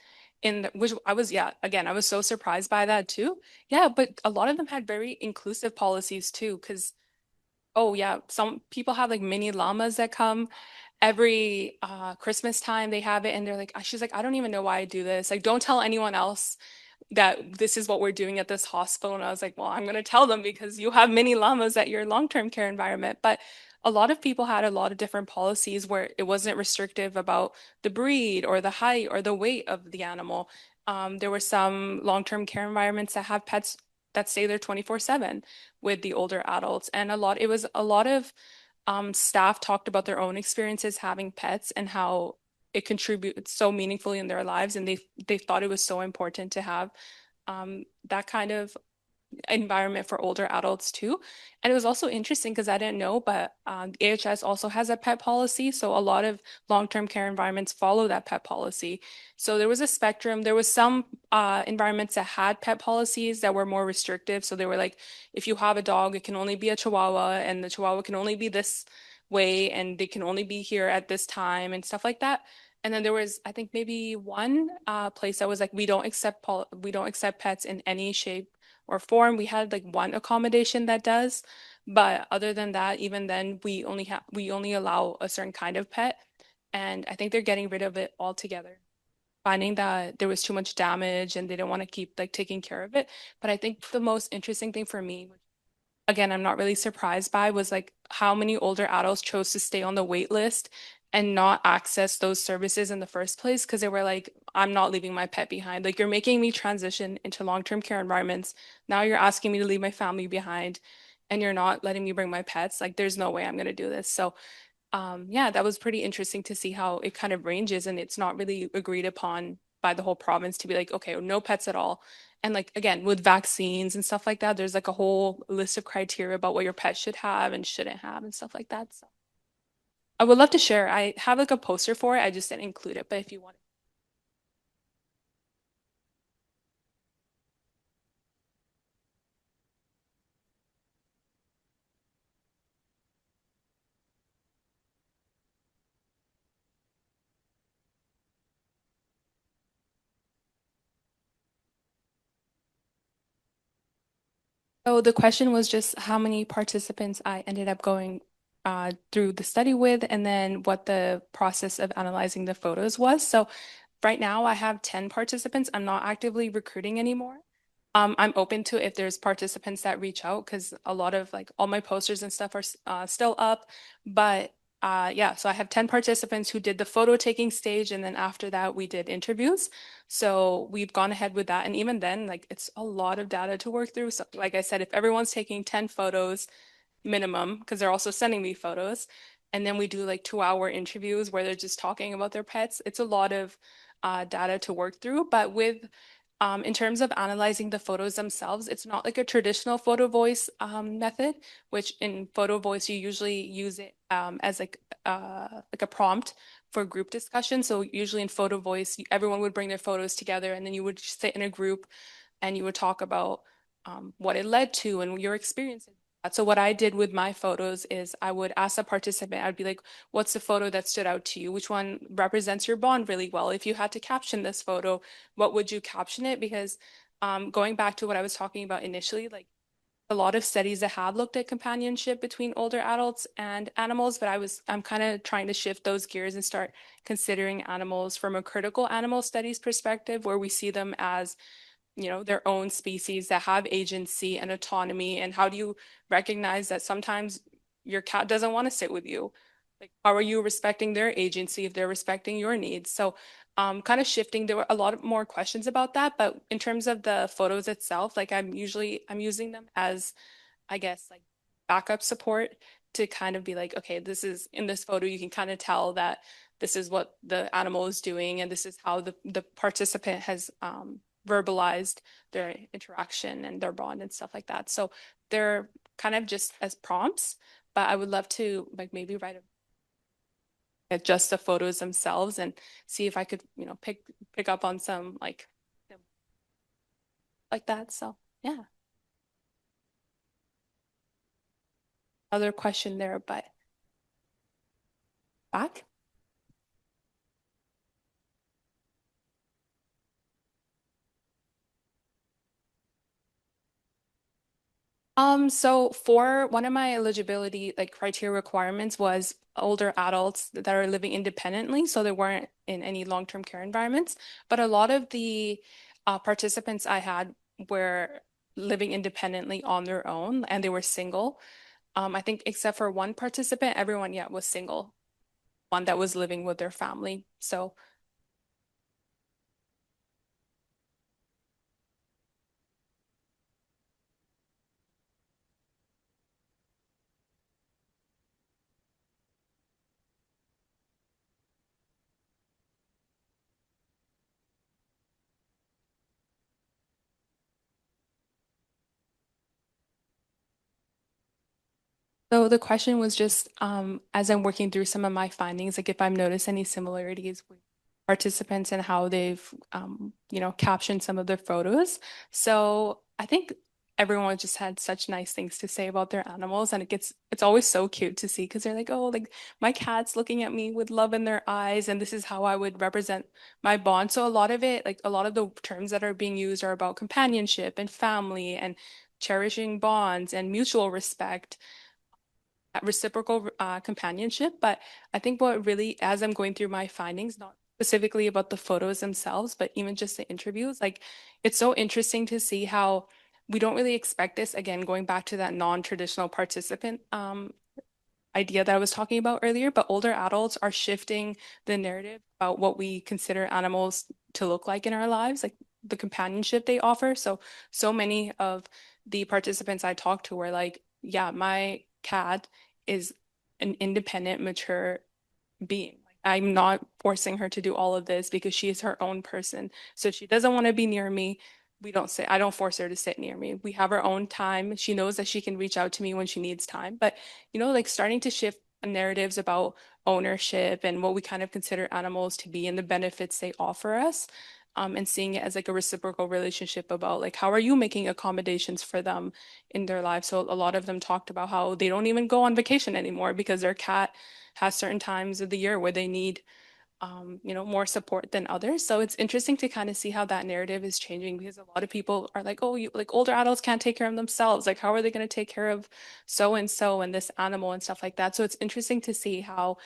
which I was, yeah, again, I was so surprised by that too. Yeah, but a lot of them had very inclusive policies too, because oh yeah, some people have like mini llamas that come every Christmas time. They have it and they're like, she's like, I don't even know why I do this. Like, don't tell anyone else that this is what we're doing at this hospital. And I was like, well, I'm going to tell them because you have mini llamas at your long-term care environment. But a lot of people had a lot of different policies where it wasn't restrictive about the breed or the height or the weight of the animal. There were some long-term care environments that have pets that stay there 24/7 with the older adults. And it was a lot of staff talked about their own experiences having pets and how it contributes so meaningfully in their lives, and they thought it was so important to have that kind of environment for older adults too. And it was also interesting because I didn't know, but AHS also has a pet policy. So a lot of long-term care environments follow that pet policy. So there was a spectrum. There was some environments that had pet policies that were more restrictive. So they were like, if you have a dog, it can only be a Chihuahua, and the Chihuahua can only be this way, and they can only be here at this time and stuff like that. And then there was, I think, maybe one place that was like, we don't accept pets in any shape or form. We had like one accommodation that does, but other than that, even then, we only allow a certain kind of pet, and I think they're getting rid of it altogether, finding that there was too much damage and they don't want to keep like taking care of it. But I think the most interesting thing for me, again, I'm not really surprised by, was like how many older adults chose to stay on the wait list and not access those services in the first place because they were like, I'm not leaving my pet behind. Like, you're making me transition into long-term care environments. Now you're asking me to leave my family behind and you're not letting me bring my pets. Like, there's no way I'm going to do this. So, yeah, that was pretty interesting to see how it kind of ranges and it's not really agreed upon by the whole province to be like, okay, no pets at all. And like again, with vaccines and stuff like that, there's like a whole list of criteria about what your pet should have and shouldn't have and stuff like that. So I would love to share. I have like a poster for it. I just didn't include it, but if you want. So the question was just how many participants I ended up going through the study with, and then what the process of analyzing the photos was. So right now I have 10 participants. I'm not actively recruiting anymore. I'm open to if there's participants that reach out because a lot of like all my posters and stuff are still up, but yeah, so I have 10 participants who did the photo taking stage, and then after that we did interviews. So we've gone ahead with that. And even then, like, it's a lot of data to work through. So like I said, if everyone's taking 10 photos minimum, because they're also sending me photos, and then we do like 2-hour interviews where they're just talking about their pets, it's a lot of data to work through. But with in terms of analyzing the photos themselves, it's not like a traditional photo voice method, which in photo voice you usually use it as like a prompt for group discussion. So usually in photo voice, everyone would bring their photos together, and then you would sit in a group and you would talk about what it led to and your experiences. So what I did with my photos is I would ask a participant, I'd be like, what's the photo that stood out to you? Which one represents your bond really well? If you had to caption this photo, what would you caption it? Because going back to what I was talking about initially, like a lot of studies that have looked at companionship between older adults and animals, but I'm kind of trying to shift those gears and start considering animals from a critical animal studies perspective, where we see them as their own species that have agency and autonomy. And how do you recognize that sometimes your cat doesn't want to sit with you? Like, how are you respecting their agency if they're respecting your needs? So kind of shifting, there were a lot of more questions about that. But in terms of the photos itself, like I'm using them as, I guess, like backup support to kind of be like, okay, this is in this photo, you can kind of tell that this is what the animal is doing, and this is how the participant has verbalized their interaction and their bond and stuff like that. So they're kind of just as prompts, but I would love to like maybe write just the photos themselves and see if I could, pick up on some like that. So yeah. Other question there, but back. So for one of my eligibility like criteria requirements was older adults that are living independently, so they weren't in any long-term care environments. But a lot of the participants I had were living independently on their own, and they were single. I think except for one participant, everyone, yeah, was single, one that was living with their family. So So the question was just, as I'm working through some of my findings, like if I've noticed any similarities with participants and how they've, captioned some of their photos. So I think everyone just had such nice things to say about their animals, and it's always so cute to see because they're like, oh, like my cat's looking at me with love in their eyes, and this is how I would represent my bond. So a lot of it, like a lot of the terms that are being used are about companionship and family and cherishing bonds and mutual respect, reciprocal companionship. But I think what really, as I'm going through my findings, not specifically about the photos themselves, but even just the interviews, like it's so interesting to see how we don't really expect this. Again, going back to that non-traditional participant idea that I was talking about earlier, but older adults are shifting the narrative about what we consider animals to look like in our lives, like the companionship they offer. So many of the participants I talked to were like, yeah, my cat is an independent, mature being. Like, I'm not forcing her to do all of this because she is her own person. So if she doesn't want to be near me, I don't force her to sit near me. We have our own time. She knows that she can reach out to me when she needs time. But, like starting to shift narratives about ownership and what we kind of consider animals to be and the benefits they offer us. And seeing it as like a reciprocal relationship about like how are you making accommodations for them in their lives. So a lot of them talked about how they don't even go on vacation anymore because their cat has certain times of the year where they need more support than others. So it's interesting to kind of see how that narrative is changing because a lot of people are like, oh, like older adults can't take care of themselves. Like, how are they going to take care of so and this animal and stuff like that? So it's interesting to see how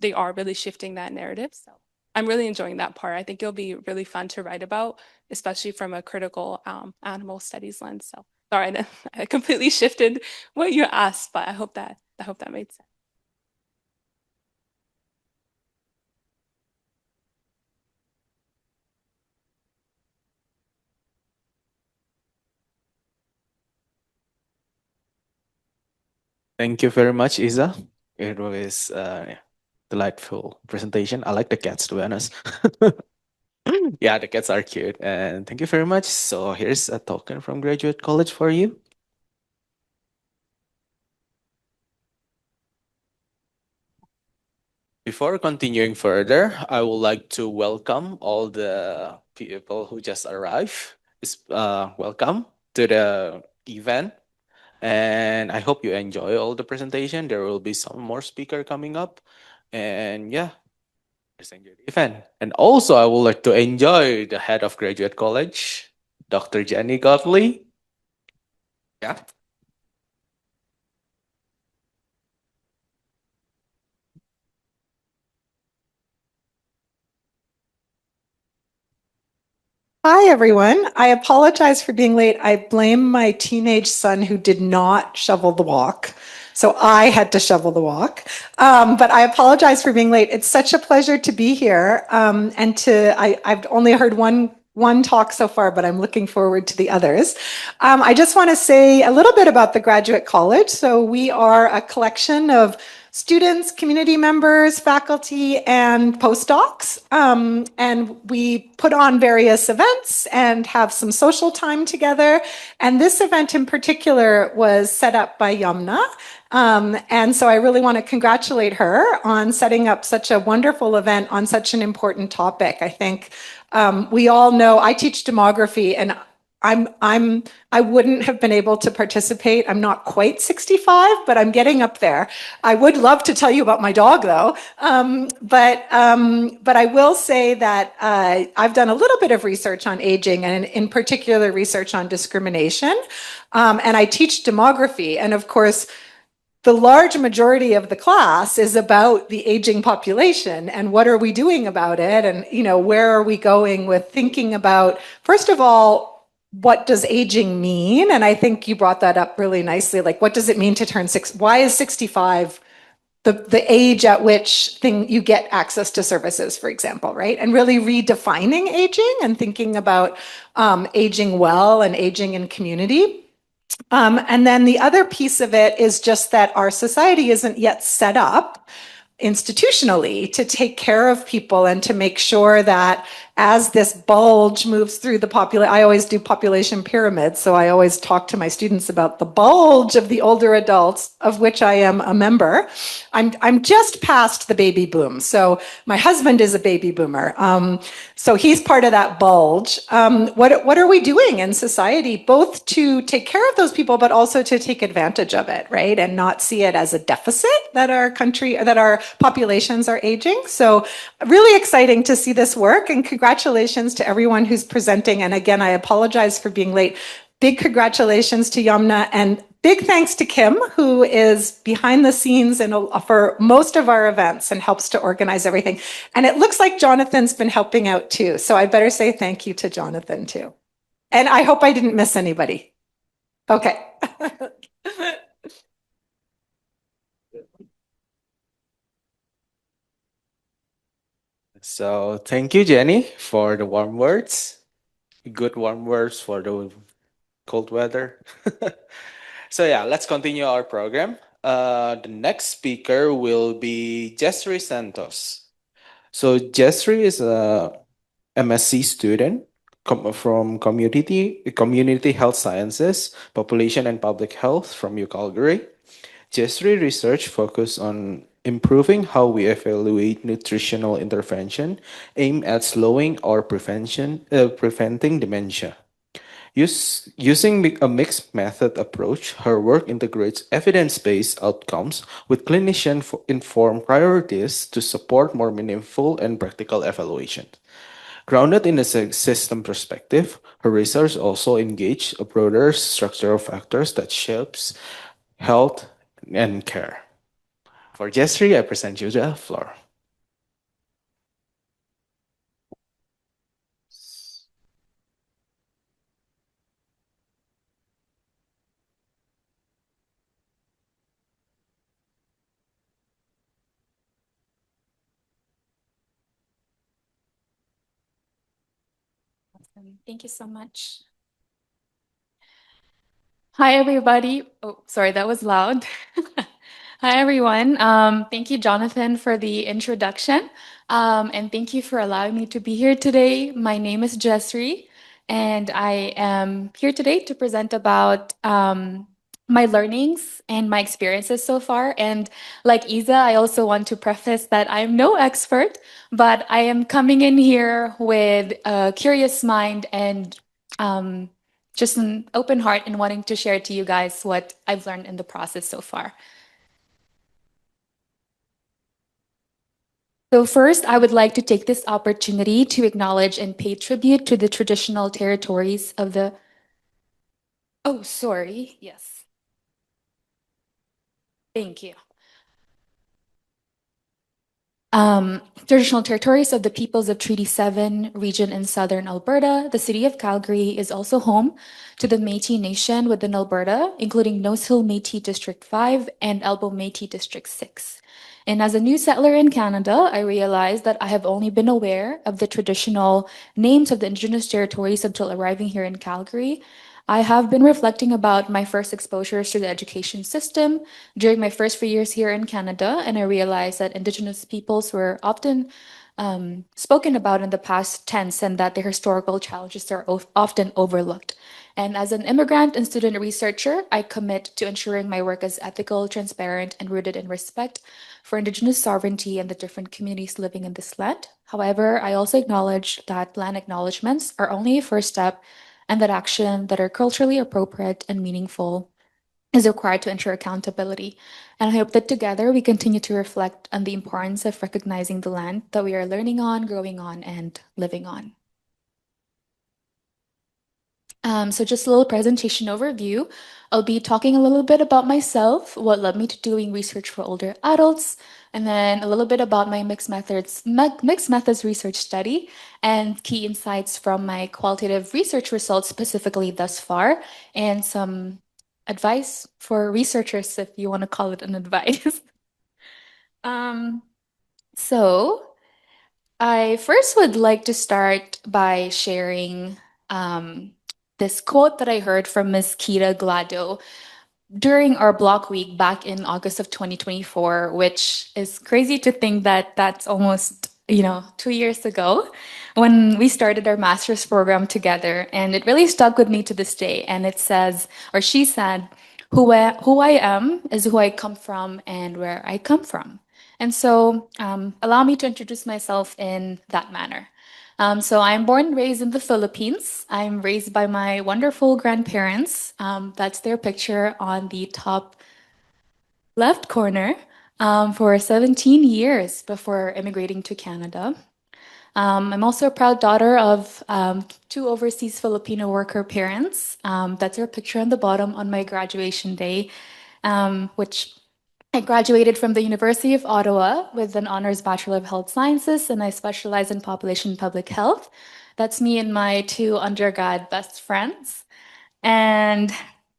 they are really shifting that narrative. So I'm really enjoying that part. I think it'll be really fun to write about, especially from a critical animal studies lens. So sorry, I completely shifted what you asked, but I hope that made sense. Thank you very much, Isa. It was a delightful presentation. I like the cats, to be honest. Yeah, the cats are cute. And thank you very much. So here's a token from Graduate College for you. Before continuing further, I would like to welcome all the people who just arrived. Welcome to the event. And I hope you enjoy all the presentation. There will be some more speaker coming up. And yeah, just enjoy the event. And also, I would like to enjoy the head of Graduate College, Dr. Jenny Gottlieb. Yeah. Hi, everyone. I apologize for being late. I blame my teenage son who did not shovel the walk. So I had to shovel the walk. But I apologize for being late. It's such a pleasure to be here. I've only heard one talk so far, but I'm looking forward to the others. I just want to say a little bit about the Graduate College. So we are a collection of students, community members, faculty, and postdocs. And we put on various events and have some social time together. And this event in particular was set up by Yamna. And so I really want to congratulate her on setting up such a wonderful event on such an important topic. I think we all know I teach demography, and I wouldn't have been able to participate. I'm not quite 65, but I'm getting up there. I would love to tell you about my dog, though. But I will say that I've done a little bit of research on aging, and in particular, research on discrimination. And I teach demography, and of course, the large majority of the class is about the aging population and what are we doing about it, and where are we going with thinking about, first of all, what does aging mean? And I think you brought that up really nicely. Like, what does it mean to turn six? Why is 65 the age at which you get access to services, for example, right? And really redefining aging and thinking about aging well and aging in community. And then the other piece of it is just that our society isn't yet set up institutionally to take care of people and to make sure that as this bulge moves through the population, I always do population pyramids, so I always talk to my students about the bulge of the older adults, of which I am a member. I'm just past the baby boom, so my husband is a baby boomer, so he's part of that bulge. What are we doing in society, both to take care of those people, but also to take advantage of it, right, and not see it as a deficit that our populations are aging? So really exciting to see this work, and congratulations to everyone who's presenting. And again, I apologize for being late. Big congratulations to Yamna, and big thanks to Kim, who is behind the scenes and for most of our events and helps to organize everything. And it looks like Jonathan's been helping out too. So I better say thank you to Jonathan too. And I hope I didn't miss anybody. Okay. So thank you, Jenny, for the warm words. Good warm words for the cold weather. So yeah, let's continue our program. The next speaker will be Jesri Santos. So Jesri is a MSc student from Community Health Sciences, Population and Public Health from UCalgary. Jesri research focus on improving how we evaluate nutritional intervention aimed at slowing or preventing dementia. Using a mixed method approach, her work integrates evidence-based outcomes with clinician-informed priorities to support more meaningful and practical evaluation. Grounded in a system perspective, her research also engaged a broader structure of factors that shapes health and care. For Jesri, I present you the floor. Awesome. Thank you so much. Hi, everybody. Oh, sorry, that was loud. Hi, everyone. Thank you, Jonathan, for the introduction. And thank you for allowing me to be here today. My name is Jesri, and I am here today to present about my learnings and my experiences so far. And like Isa, I also want to preface that I'm no expert, but I am coming in here with a curious mind and just an open heart and wanting to share to you guys what I've learned in the process so far. So first, I would like to take this opportunity to acknowledge and pay tribute to the traditional territories of the... Oh, sorry. Yes. Thank you. Traditional territories of the peoples of Treaty 7 region in southern Alberta. The city of Calgary is also home to the Métis Nation within Alberta, including Nose Hill Métis District 5 and Elbow Métis District 6. And as a new settler in Canada, I realized that I have only been aware of the traditional names of the Indigenous territories until arriving here in Calgary. I have been reflecting about my first exposures to the education system during my first few years here in Canada, and I realized that Indigenous peoples were often spoken about in the past tense and that their historical challenges are often overlooked. And as an immigrant and student researcher, I commit to ensuring my work is ethical, transparent, and rooted in respect for Indigenous sovereignty and the different communities living in this land. However, I also acknowledge that land acknowledgements are only a first step and that action that are culturally appropriate and meaningful is required to ensure accountability. And I hope that together we continue to reflect on the importance of recognizing the land that we are learning on, growing on, and living on. So just a little presentation overview. I'll be talking a little bit about myself, what led me to doing research for older adults, and then a little bit about my mixed methods research study and key insights from my qualitative research results specifically thus far, and some advice for researchers, if you want to call it an advice. So I first would like to start by sharing this quote that I heard from Ms. Kira Glado during our block week back in August of 2024, which is crazy to think that that's almost 2 years ago when we started our master's program together. And it really stuck with me to this day. And it says, or she said, who I am is who I come from and where I come from. And so allow me to introduce myself in that manner. So I'm born and raised in the Philippines. I'm raised by my wonderful grandparents. That's their picture on the top left corner for 17 years before immigrating to Canada. I'm also a proud daughter of two overseas Filipino worker parents. That's their picture on the bottom on my graduation day, which I graduated from the University of Ottawa with an honors Bachelor of Health Sciences, and I specialize in population public health. That's me and my two undergrad best friends. And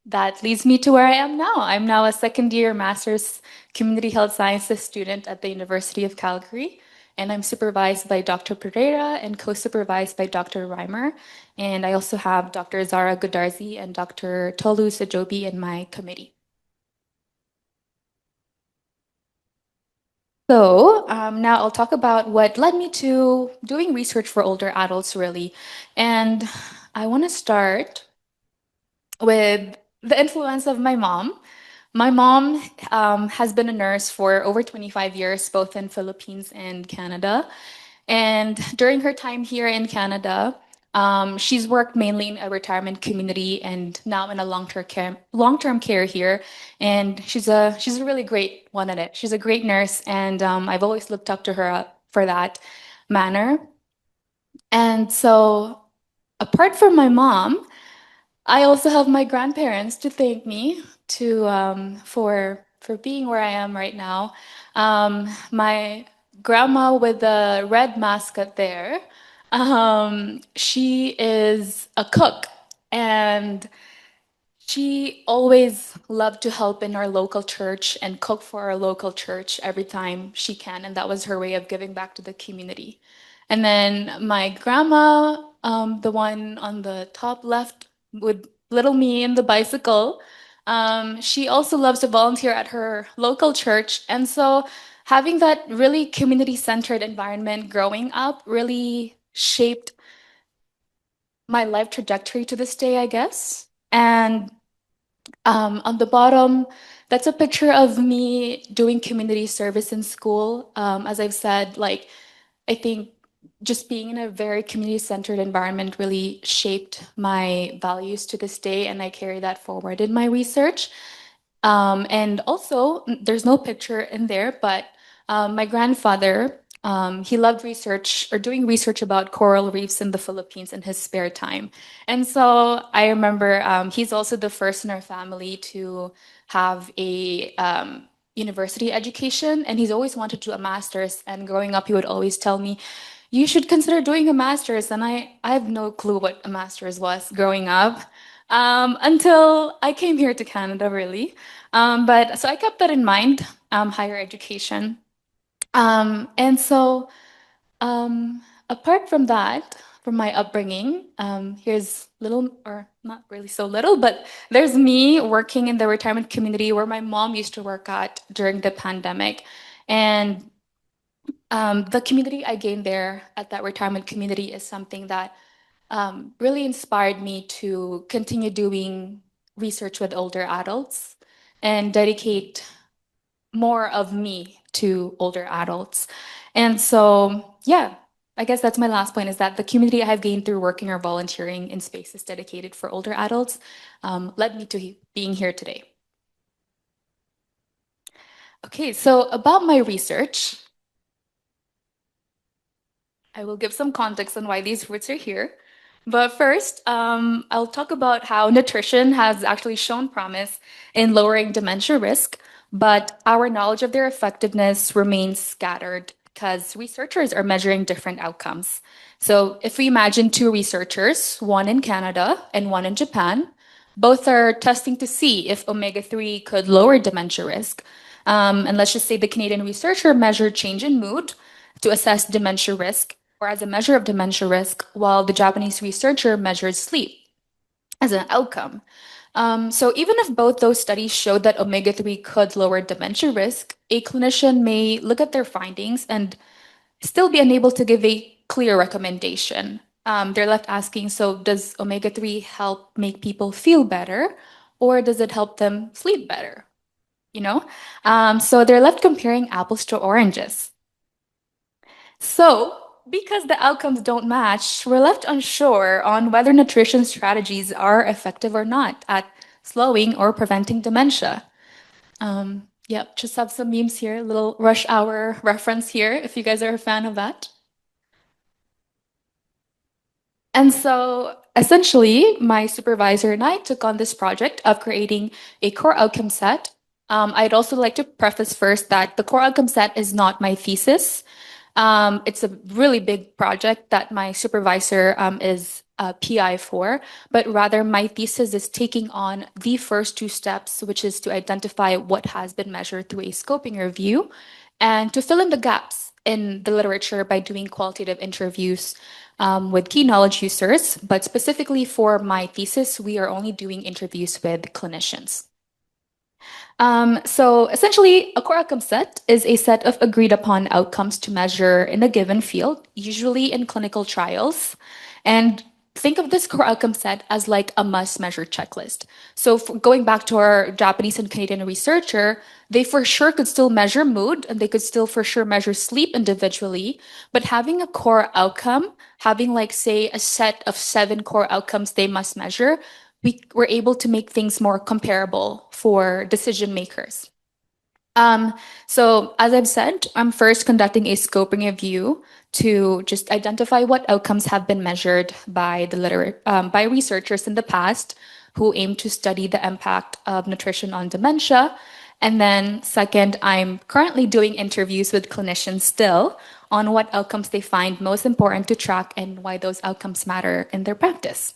that leads me to where I am now. I'm now a second-year master's community health sciences student at the University of Calgary, and I'm supervised by Dr. Pereira and co-supervised by Dr. Reimer. And I also have Dr. Zara Godarzi and Dr. Tolu Sajobi in my committee. So now I'll talk about what led me to doing research for older adults, really. And I want to start with the influence of my mom. My mom has been a nurse for over 25 years, both in Philippines and Canada. And during her time here in Canada, she's worked mainly in a retirement community and now in a long-term care here. And she's a really great one at it. She's a great nurse, and I've always looked up to her for that manner. And so, apart from my mom, I also have my grandparents to thank me for being where I am right now. My grandma with the red mascot there, she is a cook, and she always loved to help in our local church and cook for our local church every time she can, and that was her way of giving back to the community. And then my grandma, the one on the top left with little me in the bicycle, She also loves to volunteer at her local church. And so having that really community-centered environment growing up really shaped my life trajectory to this day, I guess. And on the bottom, that's a picture of me doing community service in school. As I've said, like, I think just being in a very community-centered environment really shaped my values to this day, and I carry that forward in my research. And also, there's no picture in there, but my grandfather, he loved research or doing research about coral reefs in the Philippines in his spare time. And so I remember he's also the first in our family to have a university education, and he's always wanted to do a master's. And growing up, he would always tell me, you should consider doing a master's. And I have no clue what a master's was growing up until I came here to Canada, really. But so I kept that in mind, higher education. And so apart from that, from my upbringing, here's little, or not really so little, but there's me working in the retirement community where my mom used to work at during the pandemic. And the community I gained there at that retirement community is something that really inspired me to continue doing research with older adults and dedicate more of me to older adults. And so, yeah, I guess that's my last point, is that the community I have gained through working or volunteering in spaces dedicated for older adults led me to being here today. Okay, so about my research, I will give some context on why these fruits are here. But first, I'll talk about how nutrition has actually shown promise in lowering dementia risk, but our knowledge of their effectiveness remains scattered because researchers are measuring different outcomes. So if we imagine two researchers, one in Canada and one in Japan, both are testing to see if omega-3 could lower dementia risk. And let's just say the Canadian researcher measured change in mood to assess dementia risk, or as a measure of dementia risk, while the Japanese researcher measured sleep as an outcome. So even if both those studies showed that omega-3 could lower dementia risk, a clinician may look at their findings and still be unable to give a clear recommendation. They're left asking, so does omega-3 help make people feel better, or does it help them sleep better? You know? So they're left comparing apples to oranges. So, because the outcomes don't match, we're left unsure on whether nutrition strategies are effective or not at slowing or preventing dementia. Yep, just have some memes here, a little rush hour reference here, if you guys are a fan of that. And so essentially, my supervisor and I took on this project of creating a core outcome set. I'd also like to preface first that the core outcome set is not my thesis. It's a really big project that my supervisor is a PI for, but rather my thesis is taking on the first two steps, which is to identify what has been measured through a scoping review and to fill in the gaps in the literature by doing qualitative interviews with key knowledge users. But specifically for my thesis, we are only doing interviews with clinicians. So essentially, a core outcome set is a set of agreed upon outcomes to measure in a given field, usually in clinical trials. And think of this core outcome set as like a must measure checklist. So going back to our Japanese and Canadian researcher, they for sure could still measure mood and they could still for sure measure sleep individually. But having a core outcome, having like, say, a set of 7 core outcomes they must measure, we were able to make things more comparable for decision makers. So as I've said, I'm first conducting a scoping review to just identify what outcomes have been measured by by researchers in the past who aim to study the impact of nutrition on dementia. And then second, I'm currently doing interviews with clinicians still on what outcomes they find most important to track and why those outcomes matter in their practice.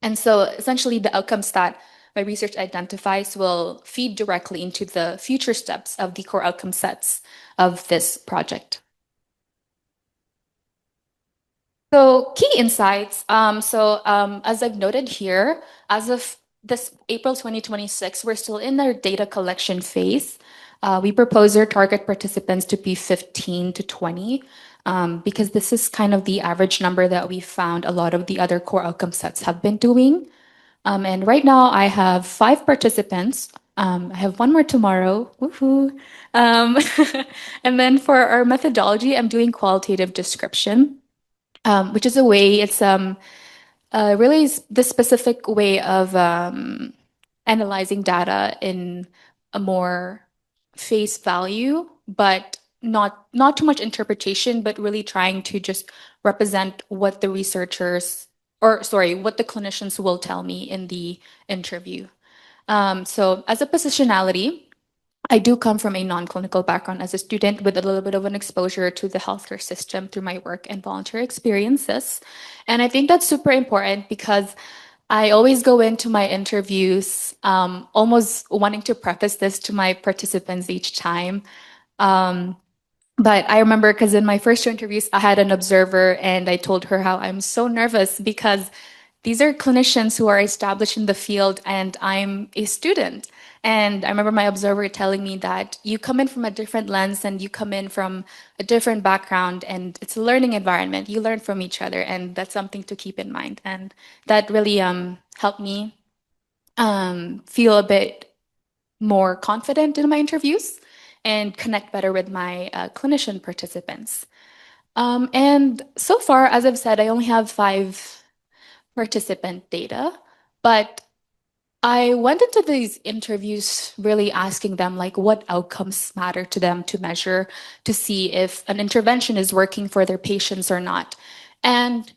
And so essentially the outcomes that my research identifies will feed directly into the future steps of the core outcome sets of this project. So key insights. As I've noted here, as of this April 2026, we're still in our data collection phase. We propose our target participants to be 15 to 20 because this is kind of the average number that we found a lot of the other core outcome sets have been doing. And right now I have 5 participants. I have one more tomorrow. Woohoo. And then for our methodology, I'm doing qualitative description, which is a way, it's really the specific way of analyzing data in a more face value, but not too much interpretation, but really trying to just represent what the researchers, or sorry, what the clinicians will tell me in the interview. So as a positionality, I do come from a non-clinical background as a student with a little bit of an exposure to the healthcare system through my work and volunteer experiences. And I think that's super important because I always go into my interviews almost wanting to preface this to my participants each time. But I remember because in my first 2 interviews, I had an observer and I told her how I'm so nervous because these are clinicians who are established in the field and I'm a student. And I remember my observer telling me that you come in from a different lens and you come in from a different background and it's a learning environment. You learn from each other and that's something to keep in mind. And that really helped me feel a bit more confident in my interviews and connect better with my clinician participants. And so far, as I've said, I only have 5 participant data, but I went into these interviews really asking them like what outcomes matter to them to measure to see if an intervention is working for their patients or not. And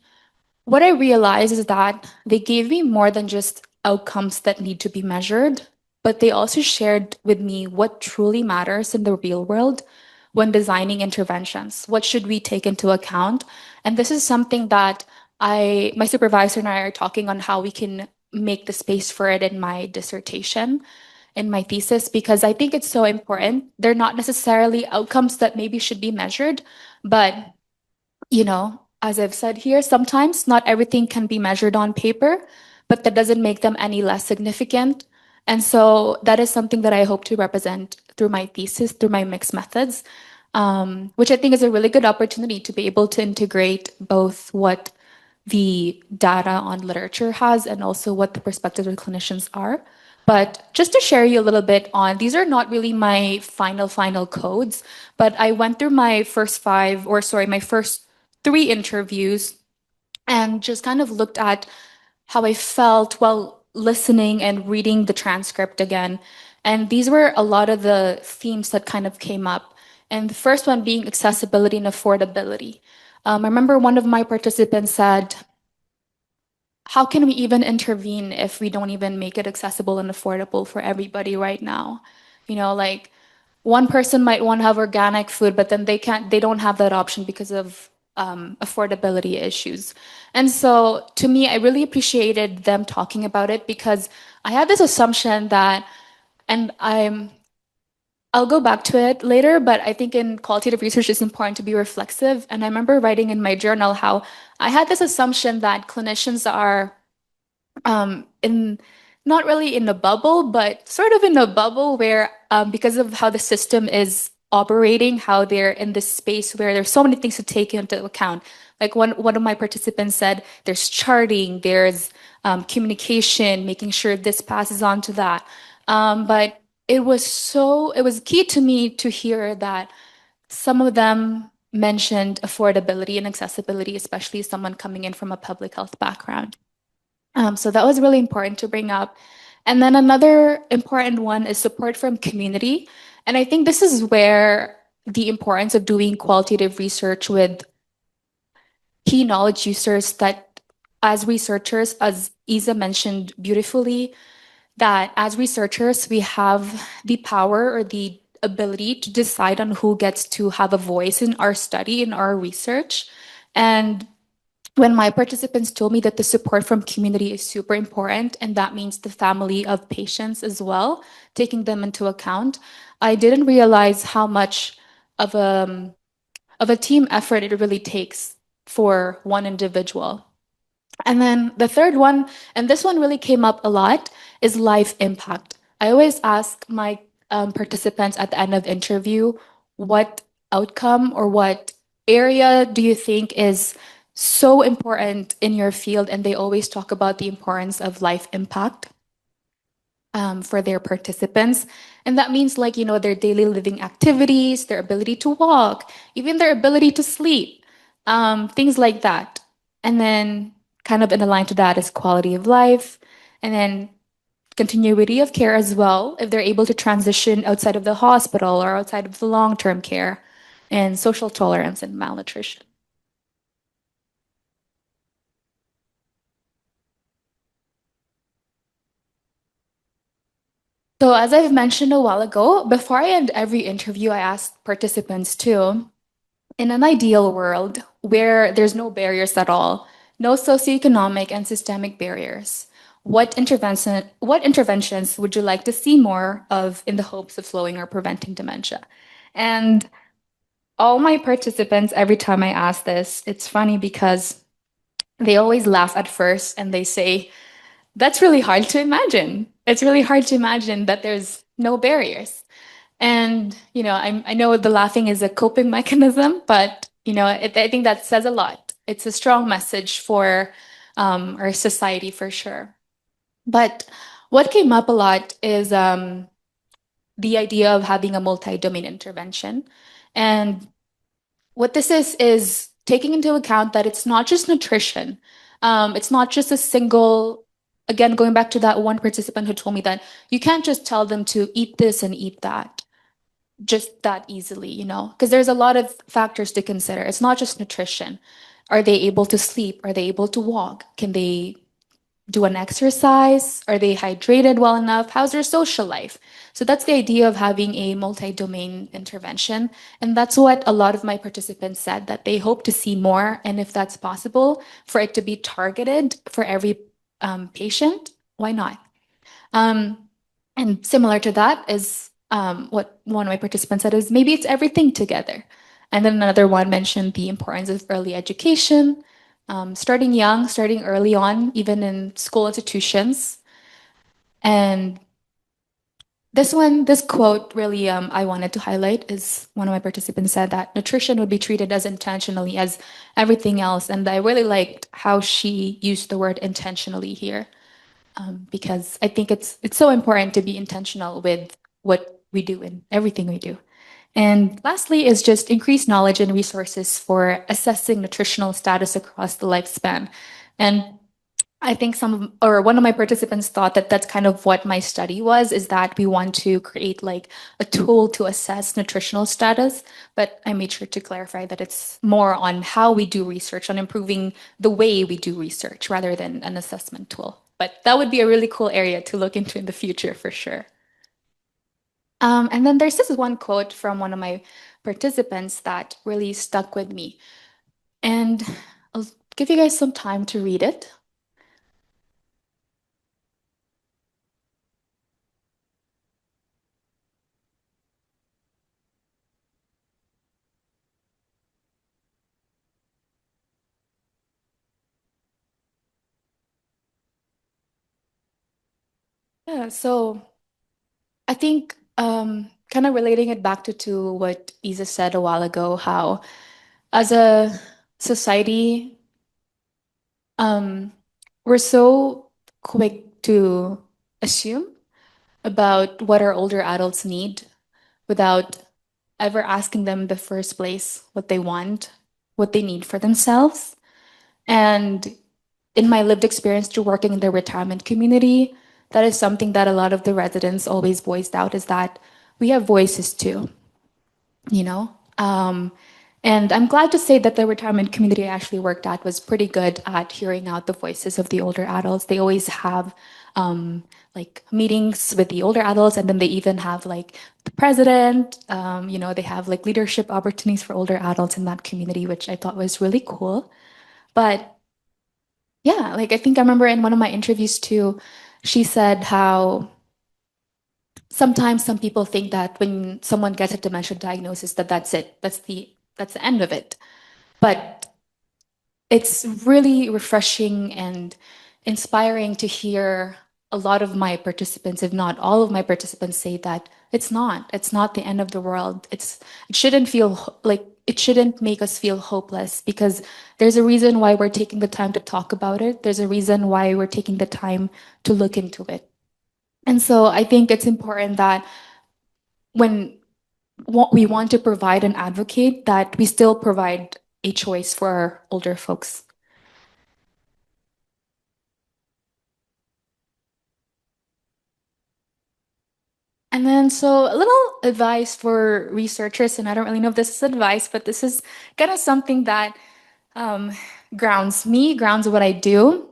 what I realized is that they gave me more than just outcomes that need to be measured, but they also shared with me what truly matters in the real world when designing interventions. What should we take into account? And this is something that my supervisor and I are talking on how we can make the space for it in my dissertation, in my thesis, because I think it's so important. They're not necessarily outcomes that maybe should be measured, but as I've said here, sometimes not everything can be measured on paper, but that doesn't make them any less significant. And so that is something that I hope to represent through my thesis, through my mixed methods, which I think is a really good opportunity to be able to integrate both what the data on literature has and also what the perspectives of clinicians are. But just to share you a little bit on, these are not really my final codes, but I went through my first 3 interviews and just kind of looked at how I felt while listening and reading the transcript again. And these were a lot of the themes that kind of came up. And the first one being accessibility and affordability. I remember one of my participants said, how can we even intervene if we don't even make it accessible and affordable for everybody right now? Like one person might want to have organic food, but then they don't have that option because of affordability issues. And so to me, I really appreciated them talking about it because I had this assumption that, and I'll go back to it later, but I think in qualitative research, it's important to be reflexive. And I remember writing in my journal how I had this assumption that clinicians are not really in a bubble, but sort of in a bubble where because of how the system is operating, how they're in this space where there's so many things to take into account. Like one of my participants said, there's charting, there's communication, making sure this passes on to that. But it was key to me to hear that some of them mentioned affordability and accessibility, especially someone coming in from a public health background. So that was really important to bring up. And then another important one is support from community. And I think this is where the importance of doing qualitative research with key knowledge users that as researchers, as Isa mentioned beautifully, that as researchers, we have the power or the ability to decide on who gets to have a voice in our study, in our research. And when my participants told me that the support from community is super important, and that means the family of patients as well, taking them into account, I didn't realize how much of a team effort it really takes for one individual. And then the third one, and this one really came up a lot, is life impact. I always ask my participants at the end of interview, what outcome or what area do you think is so important in your field? And they always talk about the importance of life impact for their participants. And that means like, their daily living activities, their ability to walk, even their ability to sleep, things like that. And then kind of in line to that is quality of life, and then continuity of care as well, if they're able to transition outside of the hospital or outside of the long-term care, and social tolerance and malnutrition. So as I've mentioned a while ago, before I end every interview, I ask participants too, in an ideal world where there's no barriers at all, no socioeconomic and systemic barriers, what interventions would you like to see more of in the hopes of slowing or preventing dementia? And all my participants, every time I ask this, it's funny because they always laugh at first and they say, that's really hard to imagine. It's really hard to imagine that there's no barriers. And, I know the laughing is a coping mechanism, but, I think that says a lot. It's a strong message for our society for sure. But what came up a lot is the idea of having a multi-domain intervention. And what this is taking into account that it's not just nutrition. It's not just a single, again, going back to that one participant who told me that you can't just tell them to eat this and eat that just that easily, because there's a lot of factors to consider. It's not just nutrition. Are they able to sleep? Are they able to walk? Can they do an exercise? Are they hydrated well enough? How's their social life? So that's the idea of having a multi-domain intervention. And that's what a lot of my participants said, that they hope to see more. And if that's possible, for it to be targeted for every patient, why not? And similar to that is what one of my participants said is maybe it's everything together. And then another one mentioned the importance of early education, starting young, starting early on, even in school institutions. And this quote really I wanted to highlight is one of my participants said that nutrition would be treated as intentionally as everything else. And I really liked how she used the word intentionally here. Because I think it's so important to be intentional with what we do and everything we do. And lastly is just increased knowledge and resources for assessing nutritional status across the lifespan. And I think one of my participants thought that that's kind of what my study was, is that we want to create like a tool to assess nutritional status. But I made sure to clarify that it's more on how we do research, on improving the way we do research rather than an assessment tool. But that would be a really cool area to look into in the future for sure. And then there's this one quote from one of my participants that really stuck with me. And I'll give you guys some time to read it. Yeah, so I think kind of relating it back to what Isa said a while ago, how as a society, we're so quick to assume about what our older adults need without ever asking them in the first place what they want, what they need for themselves. And in my lived experience to working in the retirement community, that is something that a lot of the residents always voiced out, is that we have voices too, you know? And I'm glad to say that the retirement community I actually worked at was pretty good at hearing out the voices of the older adults. They always have like meetings with the older adults, and then they even have like the president, they have like leadership opportunities for older adults in that community, which I thought was really cool. But yeah, like I think I remember in one of my interviews too, she said how sometimes some people think that when someone gets a dementia diagnosis, that's it. That's the end of it. But it's really refreshing and inspiring to hear a lot of my participants, if not all of my participants, say that it's not the end of the world. It shouldn't it shouldn't make us feel hopeless, because there's a reason why we're taking the time to talk about it. There's a reason why we're taking the time to look into it. And so I think it's important that when what we want to provide and advocate, that we still provide a choice for our older folks. And then, so a little advice for researchers, and I don't really know if this is advice, but this is kind of something that grounds me, grounds what I do.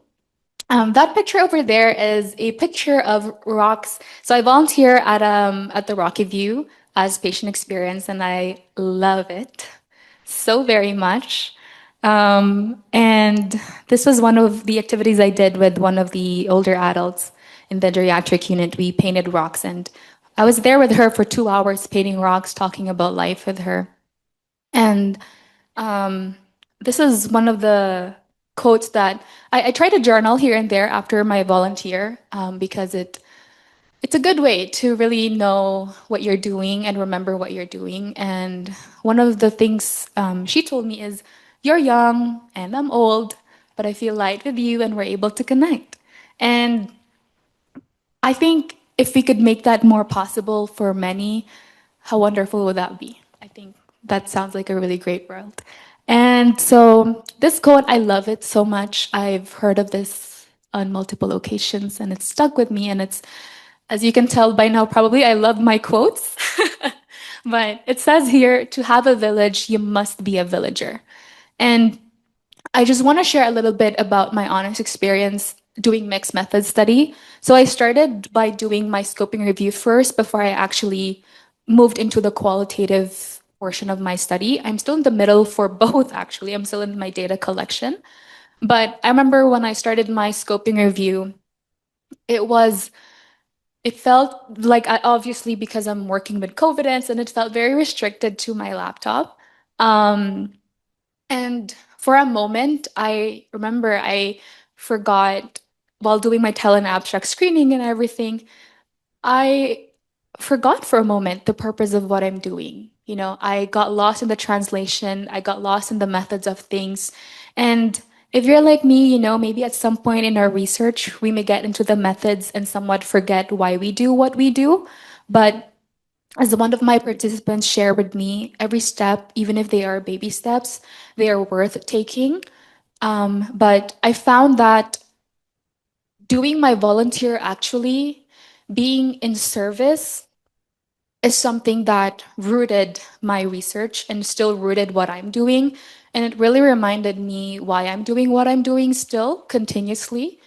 That picture over there is a picture of rocks. So I volunteer at the Rocky View as patient experience, and I love it so very much. And this was one of the activities I did with one of the older adults in the geriatric unit. We painted rocks, and I was there with her for 2 hours painting rocks, talking about life with her. And this is one of the quotes that I try to journal here and there after my volunteer, because it's a good way to really know what you're doing and remember what you're doing. And one of the things she told me is, "You're young and I'm old, but I feel light with you and we're able to connect." And I think if we could make that more possible for many, how wonderful would that be? I think that sounds like a really great world. And so this quote, I love it so much. I've heard of this on multiple occasions and it's stuck with me. And it's, as you can tell by now, probably I love my quotes. But it says here, to have a village, you must be a villager. And I just want to share a little bit about my honest experience doing mixed method study. So I started by doing my scoping review first before I actually moved into the qualitative portion of my study. I'm still in the middle for both, actually. I'm still in my data collection. But I remember when I started my scoping review, it felt like, obviously because I'm working with Covidence, and it felt very restricted to my laptop. And for a moment, I remember I forgot, while doing my talent abstract screening and everything, I forgot for a moment the purpose of what I'm doing. You know, I got lost in the translation, I got lost in the methods of things. And if you're like me, you know, maybe at some point in our research, we may get into the methods and somewhat forget why we do what we do. But as one of my participants shared with me, every step, even if they are baby steps, they are worth taking. But I found that doing my volunteer, actually being in service, is something that rooted my research and still rooted what I'm doing. And it really reminded me why I'm doing what I'm doing still continuously.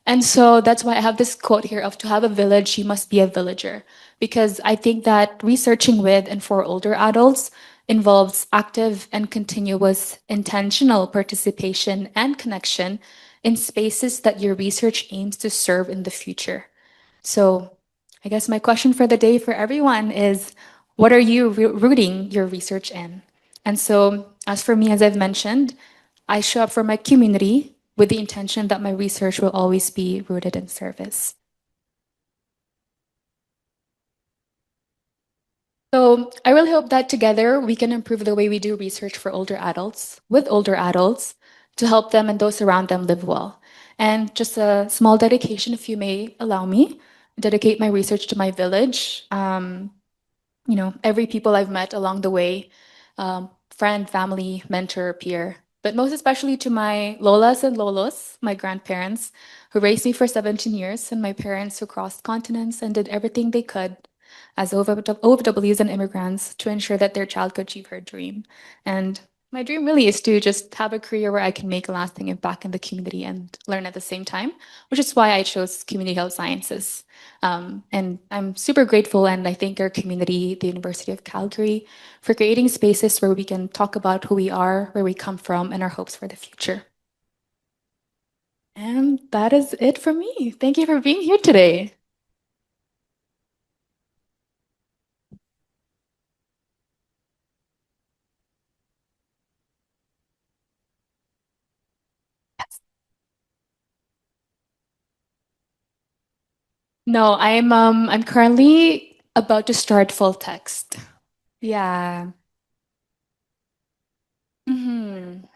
And so that's why I have this quote here of, to have a village, you must be a villager. Because I think that researching with and for older adults involves active and continuous intentional participation and connection in spaces that your research aims to serve in the future. So I guess my question for the day for everyone is, what are you rooting your research in? And so, as for me, as I've mentioned, I show up for my community with the intention that my research will always be rooted in service. So I really hope that together we can improve the way we do research for older adults, with older adults, to help them and those around them live well. And just a small dedication, if you may allow me, dedicate my research to my village. You know, every people I've met along the way, friend, family, mentor, peer, but most especially to my lolas and lolos, my grandparents, who raised me for 17 years, and my parents who crossed continents and did everything they could as OFWs and immigrants to ensure that their child could achieve her dream. And my dream really is to just have a career where I can make a lasting impact in the community and learn at the same time, which is why I chose community health sciences. And I'm super grateful, and I thank our community, the University of Calgary, for creating spaces where we can talk about who we are, where we come from, and our hopes for the future. And that is it for me. Thank you for being here today. No, I'm currently about to start full text. Yeah. Hmm.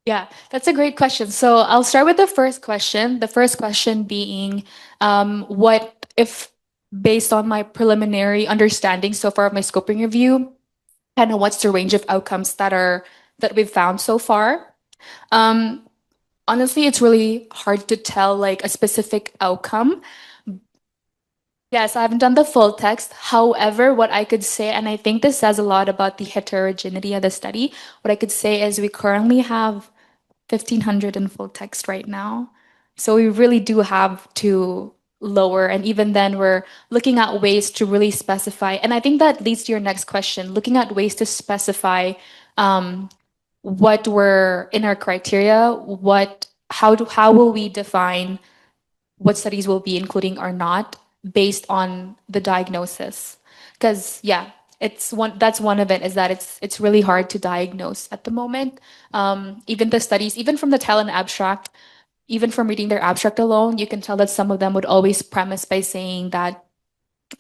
Yeah, that's a great question. So I'll start with the first question. The first question being, what if, based on my preliminary understanding so far of my scoping review, kind of what's the range of outcomes that we've found so far? Um, Honestly, it's really hard to tell like a specific outcome. Yes, I haven't done the full text. However, what I could say, and I think this says a lot about the heterogeneity of the study, what I could say is we currently have 1,500 in full text right now. So we really do have to lower. And even then, we're looking at ways to really specify. And I think that leads to your next question, looking at ways to specify what were in our criteria, how will we define what studies will be including or not based on the diagnosis. Because yeah, that's one of it is that it's really hard to diagnose at the moment. Even the studies, even from the Talent abstract, even from reading their abstract alone, you can tell that some of them would always premise by saying that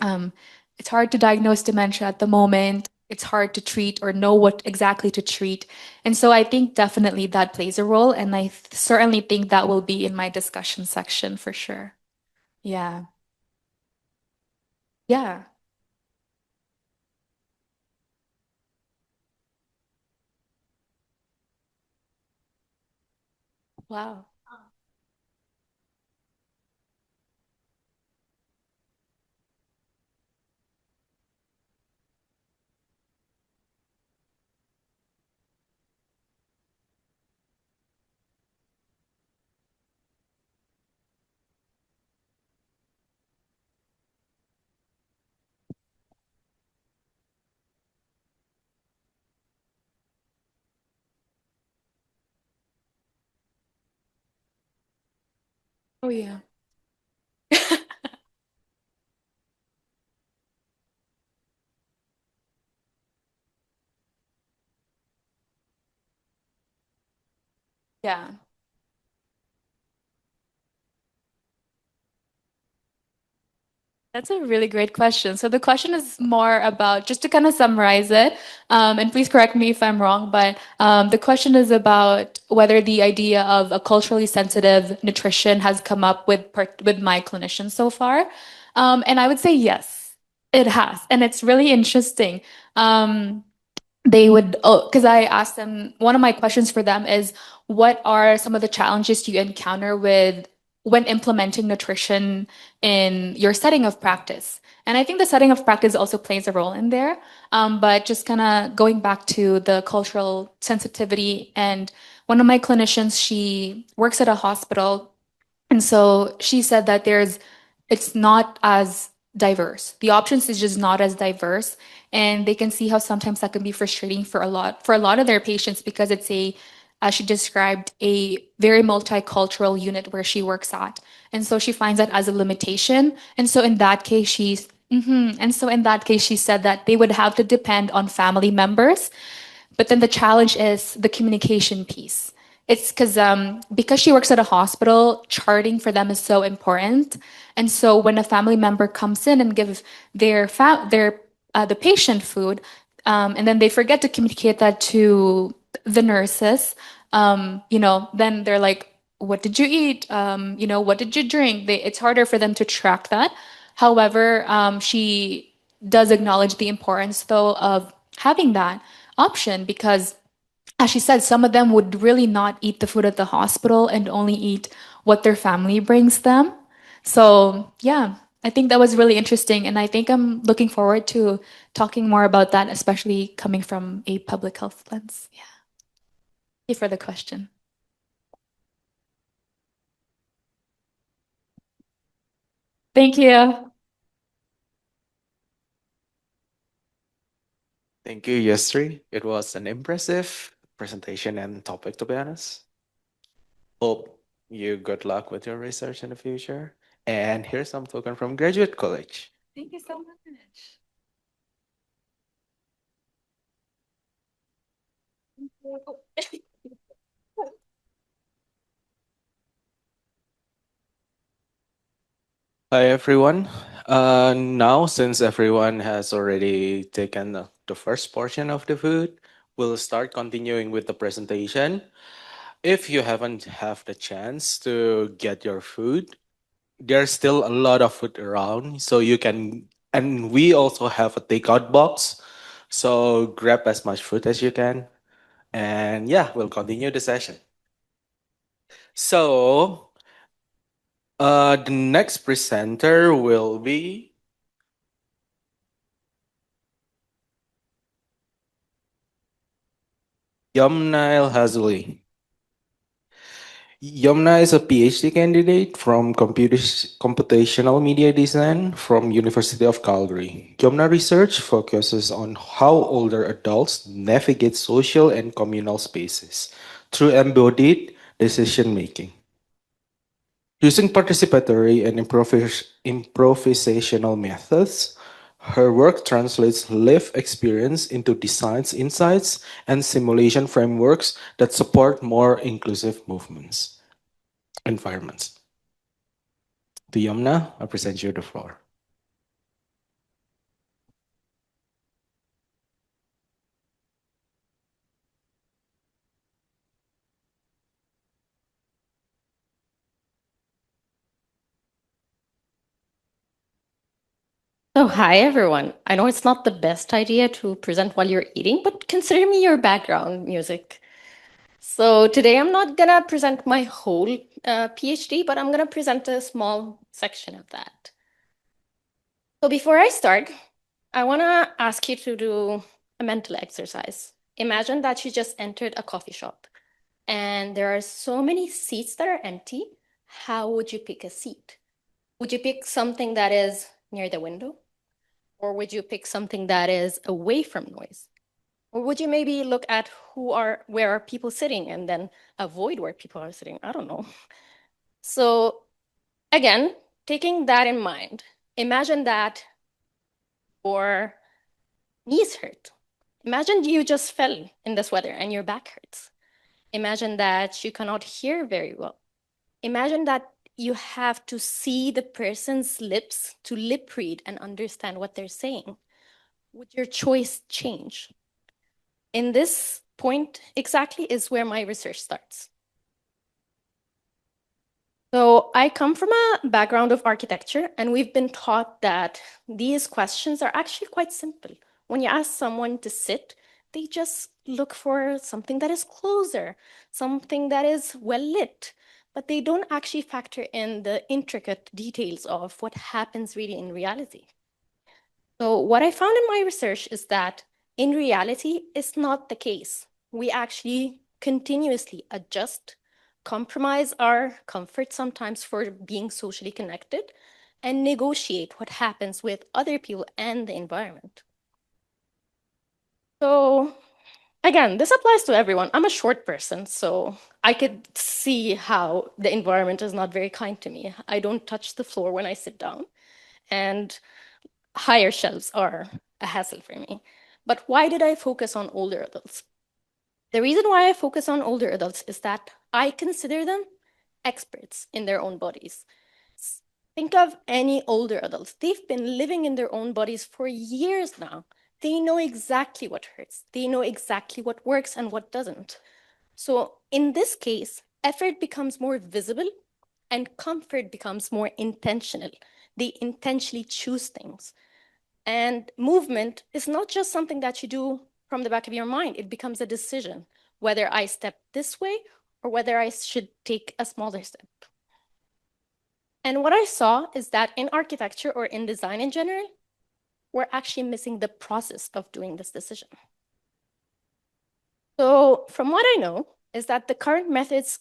um, it's hard to diagnose dementia at the moment. It's hard to treat or know what exactly to treat. And so I think definitely that plays a role. And I certainly think that will be in my discussion section for sure. Yeah. Yeah. Wow. Oh, yeah. Yeah. That's a really great question. So the question is more about, just to kind of summarize it, and please correct me if I'm wrong, but the question is about whether the idea of a culturally sensitive nutrition has come up with my clinicians so far. And I would say yes, it has. And it's really interesting. They would, because I asked them, one of my questions for them is, what are some of the challenges you encounter with when implementing nutrition in your setting of practice? And I think the setting of practice also plays a role in there. But just kind of going back to the cultural sensitivity, and one of my clinicians, she works at a hospital, and so she said that it's not as diverse. The options is just not as diverse. And they can see how sometimes that can be frustrating for a lot of their patients because it's as she described, a very multicultural unit where she works at. And so she finds that as a limitation. And so in that case, she said that they would have to depend on family members, but then the challenge is the communication piece. It's because she works at a hospital, charting for them is so important. And so when a family member comes in and gives the patient food, and then they forget to communicate that to the nurses, then they're like, "What did you eat? What did you drink?" It's harder for them to track that. However, she does acknowledge the importance, though, of having that option because, as she said, some of them would really not eat the food at the hospital and only eat what their family brings them. So, yeah, I think that was really interesting. And I think I'm looking forward to talking more about that, especially coming from a public health lens. Yeah. Thank you for the question. Thank you. Thank you, Yesri. It was an impressive presentation and topic, to be honest. Hope you good luck with your research in the future. And here's some token from Graduate College. Thank you so much. Hi everyone. Now, since everyone has already taken the first portion of the food, we'll start continuing with the presentation. If you haven't have the chance to get your food, there's still a lot of food around, so you can. And we also have a takeout box, so grab as much food as you can. And yeah, we'll continue the session. So, the next presenter will be Yumna El Hazuli. Yumna is a PhD candidate from computational media design from University of Calgary. Yumna research focuses on how older adults navigate social and communal spaces through embodied decision making. Using participatory and improvisational methods, her work translates lived experience into design insights and simulation frameworks that support more inclusive movements, environments. To Yamna, I present you the floor. So, hi everyone. I know it's not the best idea to present while you're eating, but consider me your background music. So, today I'm not gonna present my whole PhD, but I'm gonna present a small section of that. So, before I start, I wanna ask you to do a mental exercise. Imagine that you just entered a coffee shop and there are so many seats that are empty. How would you pick a seat? Would you pick something that is near the window? Or would you pick something that is away from noise? Or would you maybe look at where are people sitting and then avoid where people are sitting? I don't know. So again, taking that in mind, imagine that your knees hurt. Imagine you just fell in this weather and your back hurts. Imagine that you cannot hear very well. Imagine that you have to see the person's lips to lip read and understand what they're saying. Would your choice change? In this point exactly is where my research starts. So I come from a background of architecture, and we've been taught that these questions are actually quite simple. When you ask someone to sit, they just look for something that is closer, something that is well lit, but they don't actually factor in the intricate details of what happens really in reality. So what I found in my research is that in reality, it's not the case. We actually continuously adjust, compromise our comfort sometimes for being socially connected, and negotiate what happens with other people and the environment. So again, this applies to everyone. I'm a short person, so I could see how the environment is not very kind to me. I don't touch the floor when I sit down, and higher shelves are a hassle for me. But why did I focus on older adults? The reason why I focus on older adults is that I consider them experts in their own bodies. Think of any older adults. They've been living in their own bodies for years now. They know exactly what hurts. They know exactly what works and what doesn't. So in this case, effort becomes more visible and comfort becomes more intentional. They intentionally choose things. And movement is not just something that you do from the back of your mind. It becomes a decision, whether I step this way or whether I should take a smaller step. And what I saw is that in architecture or in design in general, we're actually missing the process of doing this decision. So from what I know is that the current methods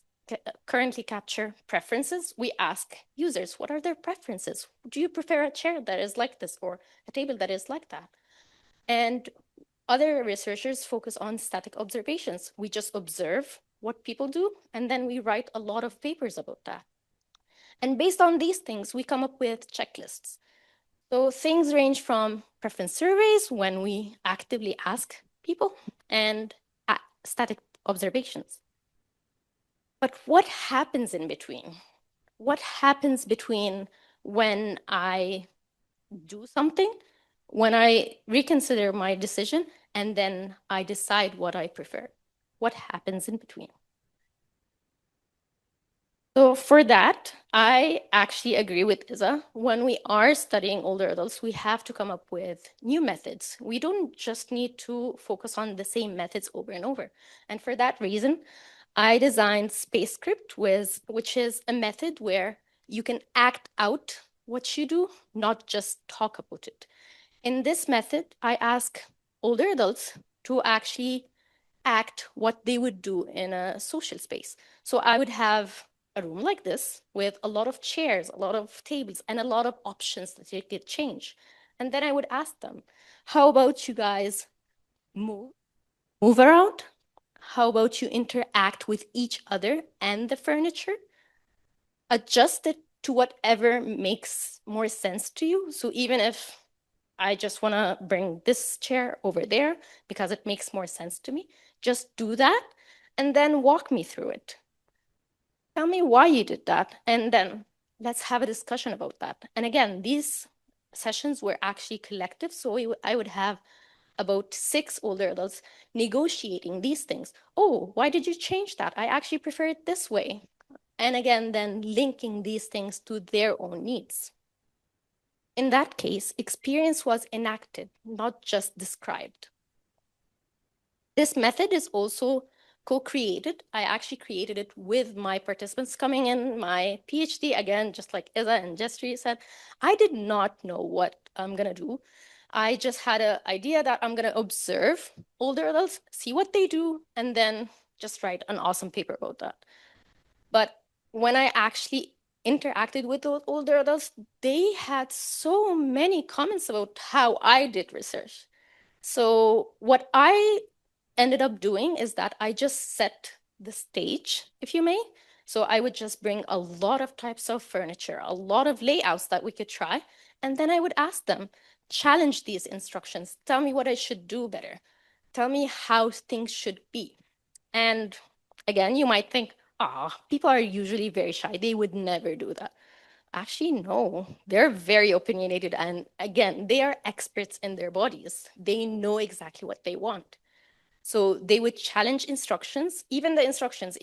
currently capture preferences. We ask users, what are their preferences? Do you prefer a chair that is like this or a table that is like that? And other researchers focus on static observations. We just observe what people do, and then we write a lot of papers about that. And based on these things, we come up with checklists. So things range from preference surveys when we actively ask people and static observations. But what happens in between? What happens between when I do something, when I reconsider my decision, and then I decide what I prefer? What happens in between? So for that, I actually agree with Isa. When we are studying older adults, we have to come up with new methods. We don't just need to focus on the same methods over and over. And for that reason, I designed SpaceScript, which is a method where you can act out what you do, not just talk about it. In this method, I ask older adults to actually act what they would do in a social space. So I would have a room like this with a lot of chairs, a lot of tables, and a lot of options that you could change. And then I would ask them, how about you guys move around? How about you interact with each other and the furniture? Adjust it to whatever makes more sense to you. So even if I just want to bring this chair over there because it makes more sense to me, just do that and then walk me through it. Tell me why you did that, and then let's have a discussion about that. And again, these sessions were actually collective, so I would have about 6 older adults negotiating these things. Oh, why did you change that? I actually prefer it this way. And again, then linking these things to their own needs. In that case, experience was enacted, not just described. This method is also co-created. I actually created it with my participants coming in my PhD. Again, just like Isa and Jestri said, I did not know what I'm gonna do. I just had an idea that I'm gonna observe older adults, see what they do, and then just write an awesome paper about that. But when I actually interacted with those older adults, they had so many comments about how I did research. So what I ended up doing is that I just set the stage, if you may. So I would just bring a lot of types of furniture, a lot of layouts that we could try. And then I would ask them, challenge these instructions. Tell me what I should do better. Tell me how things should be. And again, you might think, people are usually very shy. They would never do that. Actually, no, they're very opinionated. And again, they are experts in their bodies. They know exactly what they want. So they would challenge instructions, even the instructions,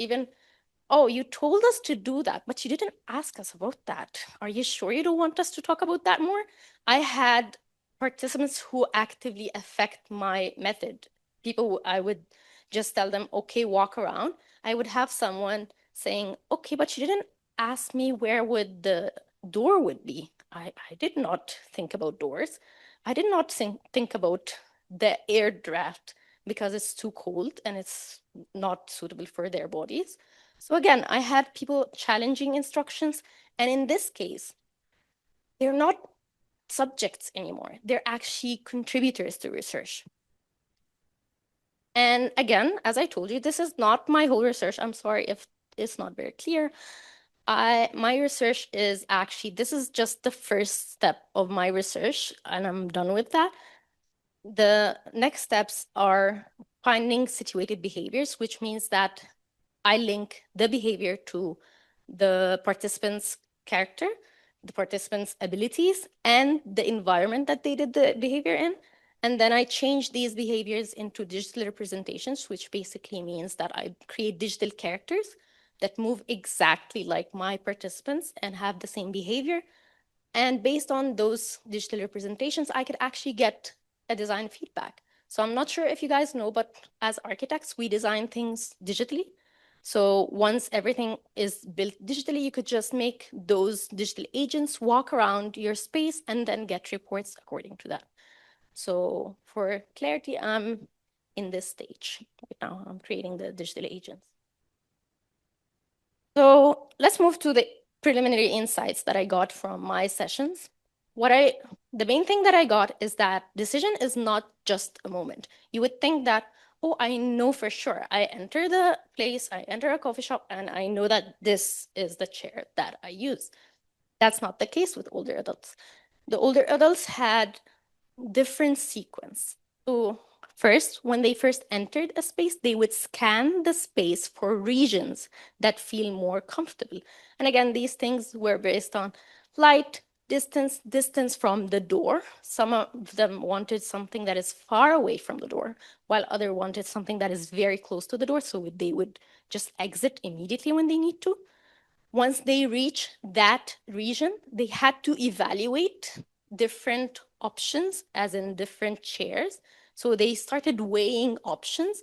oh, you told us to do that, but you didn't ask us about that. Are you sure you don't want us to talk about that more? I had participants who actively affect my method. People, I would just tell them, okay, walk around. I would have someone saying, okay, but you didn't ask me where would the door would be. I did not think about doors. I did not think about the air draft because it's too cold and it's not suitable for their bodies. So again, I had people challenging instructions. And in this case, they're not subjects anymore. They're actually contributors to research. And again, as I told you, this is not my whole research. I'm sorry if it's not very clear. My research is actually, this is just the first step of my research, and I'm done with that. The next steps are finding situated behaviors, which means that I link the behavior to the participant's character, the participant's abilities, and the environment that they did the behavior in. And then I change these behaviors into digital representations, which basically means that I create digital characters that move exactly like my participants and have the same behavior. And based on those digital representations, I could actually get a design feedback. So I'm not sure if you guys know, but as architects, we design things digitally. So once everything is built digitally, you could just make those digital agents walk around your space and then get reports according to that. So for clarity, I'm in this stage right now. I'm creating the digital agents. So let's move to the preliminary insights that I got from my sessions. The main thing that I got is that decision is not just a moment. You would think that, oh, I know for sure. I enter the place, I enter a coffee shop, and I know that this is the chair that I use. That's not the case with older adults. The older adults had different sequence. So first, when they first entered a space, they would scan the space for regions that feel more comfortable. And again, these things were based on light, distance from the door. Some of them wanted something that is far away from the door, while others wanted something that is very close to the door, so they would just exit immediately when they need to. Once they reach that region, they had to evaluate different options, as in different chairs. So they started weighing options,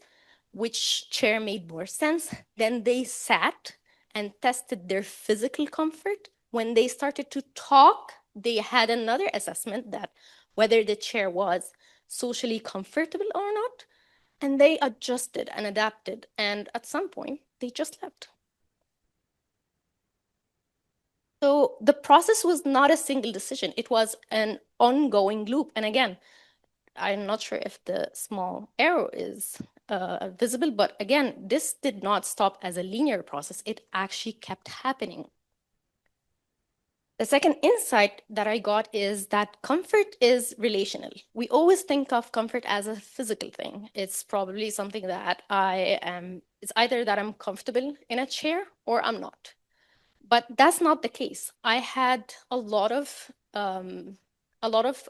which chair made more sense. Then they sat and tested their physical comfort. When they started to talk, they had another assessment that whether the chair was socially comfortable or not. And they adjusted and adapted. And at some point, they just left. So the process was not a single decision. It was an ongoing loop. And again, I'm not sure if the small arrow is visible, but again, this did not stop as a linear process. It actually kept happening. The second insight that I got is that comfort is relational. We always think of comfort as a physical thing. It's probably something that it's either that I'm comfortable in a chair or I'm not. But that's not the case. I had a lot of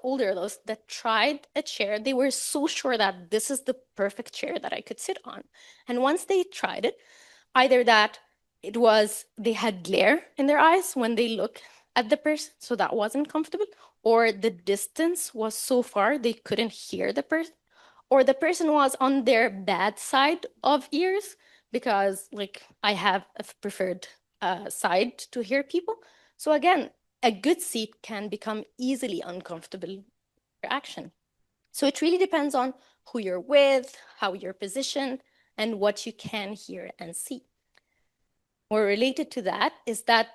older adults that tried a chair. They were so sure that this is the perfect chair that I could sit on. And once they tried it, either that it was they had glare in their eyes when they look at the person, so that wasn't comfortable, or the distance was so far they couldn't hear the person, or the person was on their bad side of ears, because like I have a preferred side to hear people. So again, a good seat can become easily uncomfortable for action. So it really depends on who you're with, how you're positioned, and what you can hear and see. More related to that is that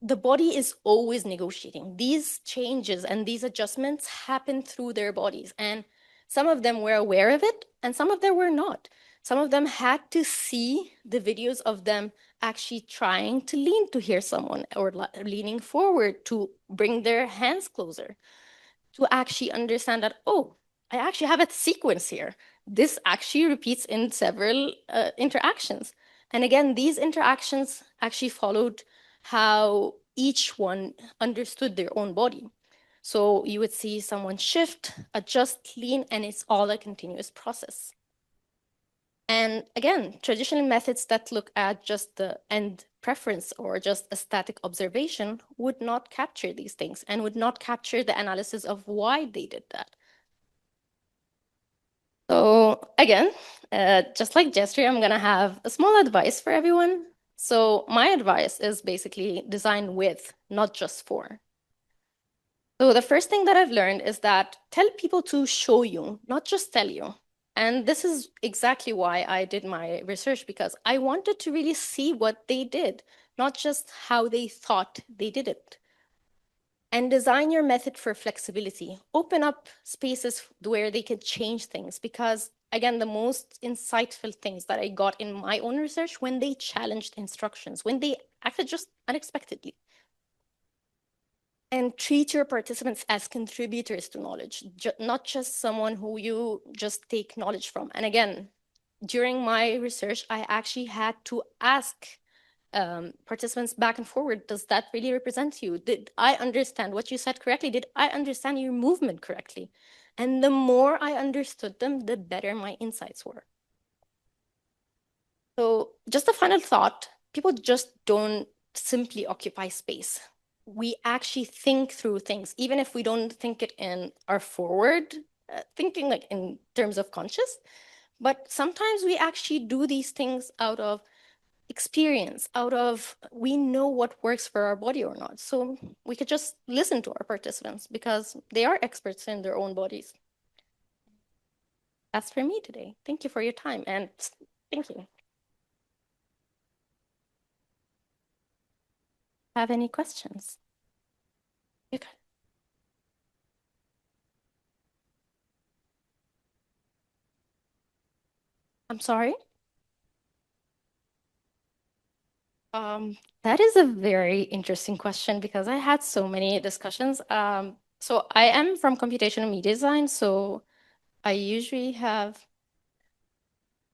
the body is always negotiating. These changes and these adjustments happen through their bodies. And some of them were aware of it, and some of them were not. Some of them had to see the videos of them actually trying to lean to hear someone, or leaning forward to bring their hands closer, to actually understand that, oh, I actually have a sequence here. This actually repeats in several interactions. And again, these interactions actually followed how each one understood their own body. So you would see someone shift, adjust, lean, and it's all a continuous process. And again, traditional methods that look at just the end preference or just a static observation would not capture these things and would not capture the analysis of why they did that. So again, just like Jessry, I'm gonna have a small advice for everyone. So my advice is basically design with, not just for. So the first thing that I've learned is that tell people to show you, not just tell you. And this is exactly why I did my research, because I wanted to really see what they did, not just how they thought they did it. And design your method for flexibility. Open up spaces where they could change things, because again, the most insightful things that I got in my own research when they challenged instructions, when they acted just unexpectedly. And treat your participants as contributors to knowledge, not just someone who you just take knowledge from. And again, during my research, I actually had to ask participants back and forward, does that really represent you? Did I understand what you said correctly? Did I understand your movement correctly? And the more I understood them, the better my insights were. So just a final thought, people just don't simply occupy space. We actually think through things, even if we don't think it in our forward thinking, like in terms of conscious, but sometimes we actually do these things out of experience, out of we know what works for our body or not. So we could just listen to our participants because they are experts in their own bodies. That's for me today. Thank you for your time, and thank you. Have any questions? Okay. I'm sorry. That is a very interesting question because I had so many discussions. So I am from computational media design, so I usually have.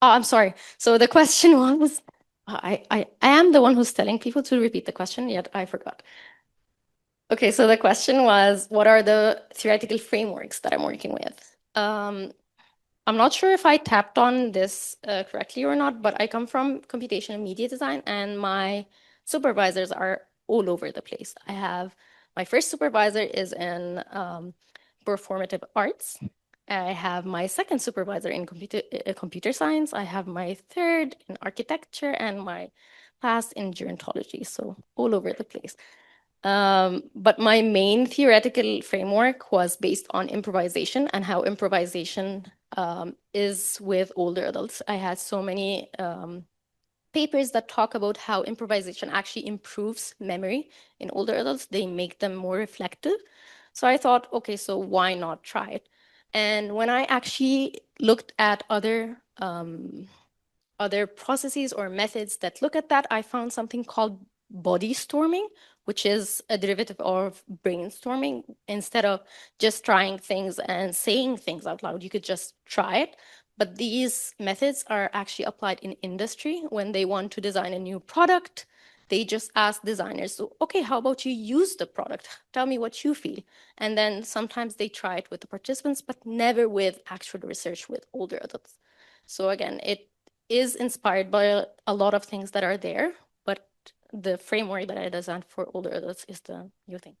Oh, I'm sorry. So the question was, I am the one who's telling people to repeat the question, yet I forgot. Okay, so the question was, what are the theoretical frameworks that I'm working with? I'm not sure if I tapped on this correctly or not, but I come from computational media design and my supervisors are all over the place. I have my first supervisor is in performative arts. I have my second supervisor in computer science. I have my third in architecture and my last in gerontology. So all over the place. But my main theoretical framework was based on improvisation and how improvisation is with older adults. I had so many papers that talk about how improvisation actually improves memory in older adults. They make them more reflective. So I thought, okay, so why not try it? And when I actually looked at other processes or methods that look at that, I found something called body storming, which is a derivative of brainstorming. Instead of just trying things and saying things out loud, you could just try it. But these methods are actually applied in industry when they want to design a new product. They just ask designers, so, okay, how about you use the product? Tell me what you feel. And then sometimes they try it with the participants, but never with actual research with older adults. So again, it is inspired by a lot of things that are there, but the framework that I designed for older adults is the new thing.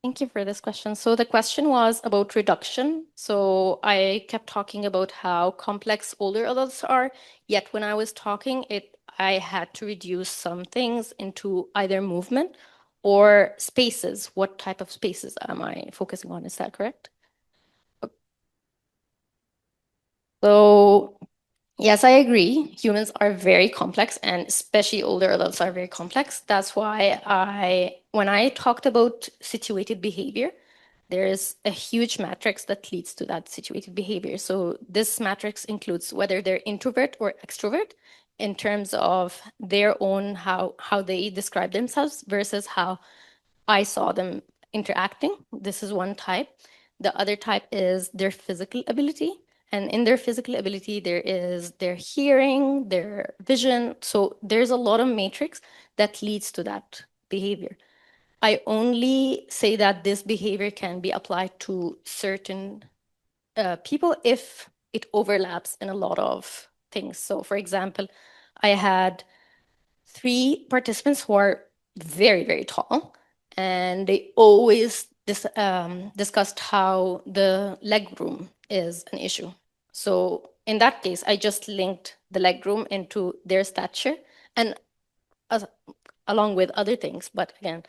Thank you for this question. So the question was about reduction. So I kept talking about how complex older adults are, yet when I was talking, I had to reduce some things into either movement or spaces. What type of spaces am I focusing on? Is that correct? So yes, I agree. Humans are very complex, and especially older adults are very complex. That's why when I talked about situated behavior, there is a huge matrix that leads to that situated behavior. So this matrix includes whether they're introvert or extrovert in terms of their own how they describe themselves versus how I saw them interacting. This is one type. The other type is their physical ability. And in their physical ability, there is their hearing, their vision. So there's a lot of matrix that leads to that behavior. I only say that this behavior can be applied to certain people if it overlaps in a lot of things. So for example, I had 3 participants who are very, very tall, and they always discussed how the leg room is an issue. So in that case, I just linked the leg room into their stature and along with other things. But again,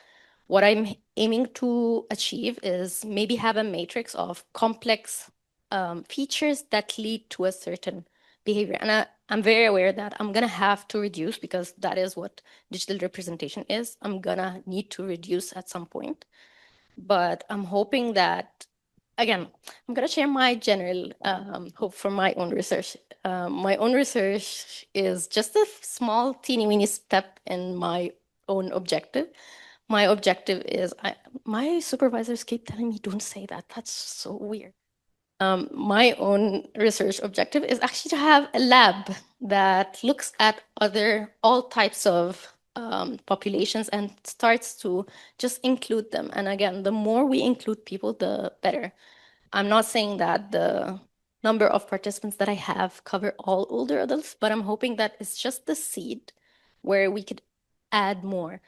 what I'm aiming to achieve is maybe have a matrix of complex features that lead to a certain behavior. And I'm very aware that I'm going to have to reduce, because that is what digital representation is. I'm going to need to reduce at some point. But I'm hoping that, again, I'm going to share my general hope from my own research. My own research is just a small, teeny weeny step in my own objective. My objective is, my supervisors keep telling me, don't say that. That's so weird. My own research objective is actually to have a lab that looks at all types of populations and starts to just include them. And again, the more we include people, the better. I'm not saying that the number of participants that I have cover all older adults, but I'm hoping that it's just the seed where we could add more.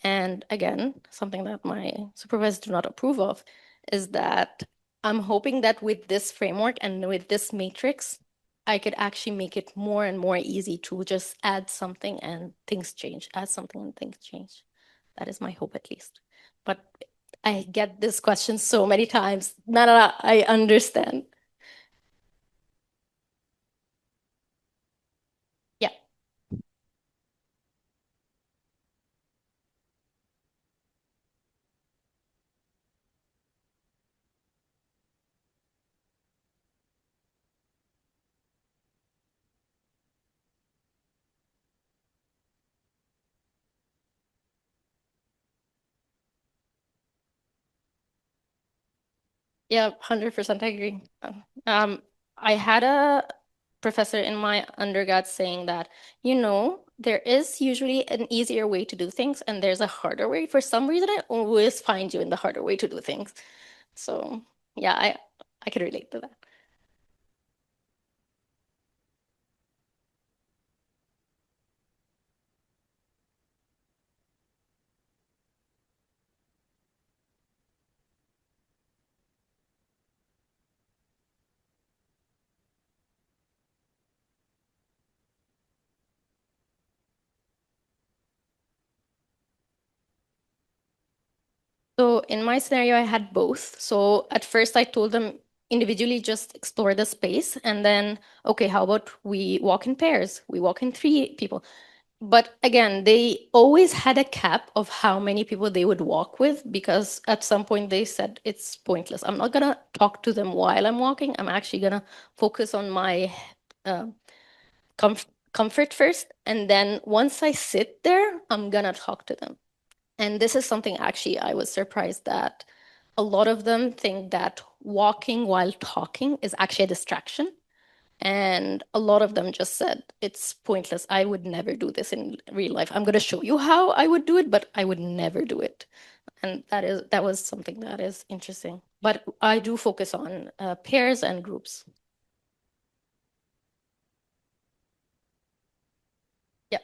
And again, something that my supervisors do not approve of is that I'm hoping that with this framework and with this matrix, I could actually make it more and more easy to just add something and things change, add something and things change. That is my hope, at least. But I get this question so many times. No, I understand. Yeah. Yeah, 100% I agree. I had a professor in my undergrad saying that, there is usually an easier way to do things and there's a harder way. For some reason, I always find you in the harder way to do things. So yeah, I can relate to that. So in my scenario, I had both. So at first I told them individually just explore the space, and then, okay, how about we walk in pairs? We walk in 3 people. But again, they always had a cap of how many people they would walk with, because at some point they said it's pointless. I'm not gonna talk to them while I'm walking. I'm actually gonna focus on my comfort first. And then once I sit there, I'm gonna talk to them. And this is something actually I was surprised that a lot of them think that walking while talking is actually a distraction. And a lot of them just said, it's pointless. I would never do this in real life. I'm going to show you how I would do it, but I would never do it. And that was something that is interesting. But I do focus on pairs and groups. Yeah.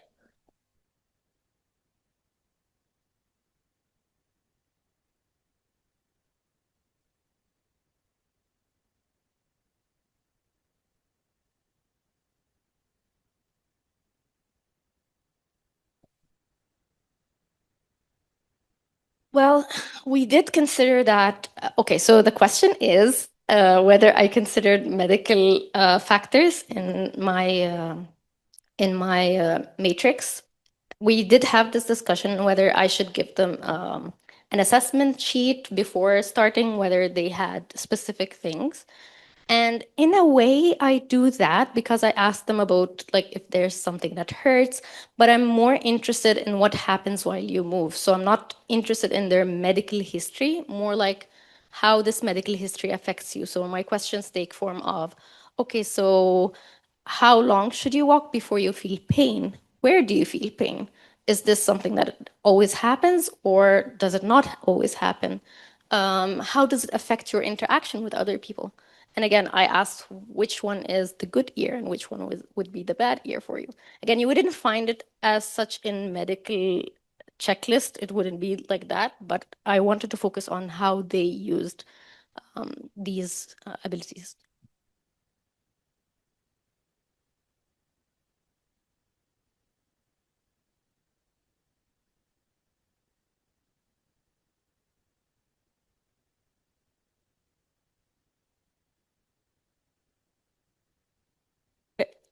Well, we did consider that. Okay, so the question is whether I considered medical factors in my matrix. We did have this discussion whether I should give them an assessment sheet before starting, whether they had specific things. And in a way, I do that because I ask them about like if there's something that hurts, but I'm more interested in what happens while you move. So I'm not interested in their medical history, more like how this medical history affects you. So my questions take form of, okay, so how long should you walk before you feel pain? Where do you feel pain? Is this something that always happens or does it not always happen? How does it affect your interaction with other people? And again, I asked which one is the good ear and which one would be the bad ear for you. Again, you wouldn't find it as such in medical checklist. It wouldn't be like that, but I wanted to focus on how they used these abilities.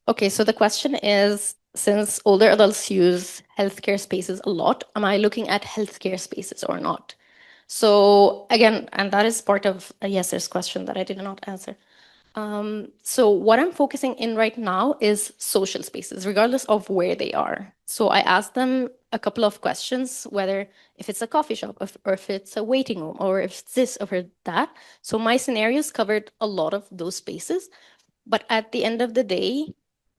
Okay, so the question is, since older adults use healthcare spaces a lot, am I looking at healthcare spaces or not? So again, and that is part of a Yasser's question that I did not answer. So what I'm focusing in right now is social spaces, regardless of where they are. So I asked them a couple of questions, whether if it's a coffee shop or if it's a waiting room or if it's this or that. So my scenarios covered a lot of those spaces. But at the end of the day,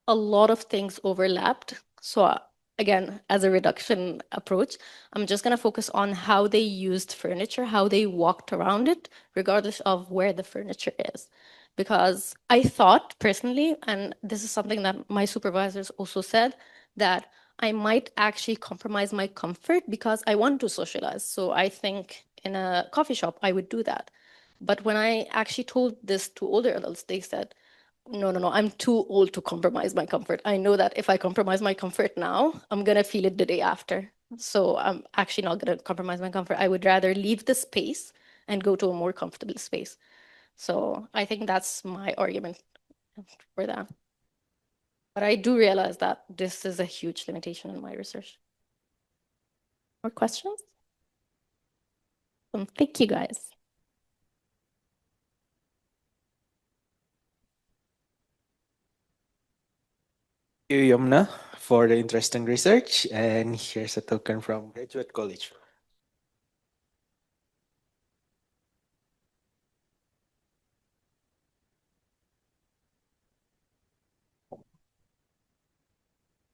a lot of things overlapped. So again, as a reduction approach, I'm just going to focus on how they used furniture, how they walked around it, regardless of where the furniture is. Because I thought personally, and this is something that my supervisors also said, that I might actually compromise my comfort because I want to socialize. So I think in a coffee shop, I would do that. But when I actually told this to older adults, they said, no, I'm too old to compromise my comfort. I know that if I compromise my comfort now, I'm going to feel it the day after. So I'm actually not going to compromise my comfort. I would rather leave the space and go to a more comfortable space. So I think that's my argument for that. But I do realize that this is a huge limitation in my research. More questions? Thank you, guys. Thank you, Yumna, for the interesting research. And here's a token from Graduate College.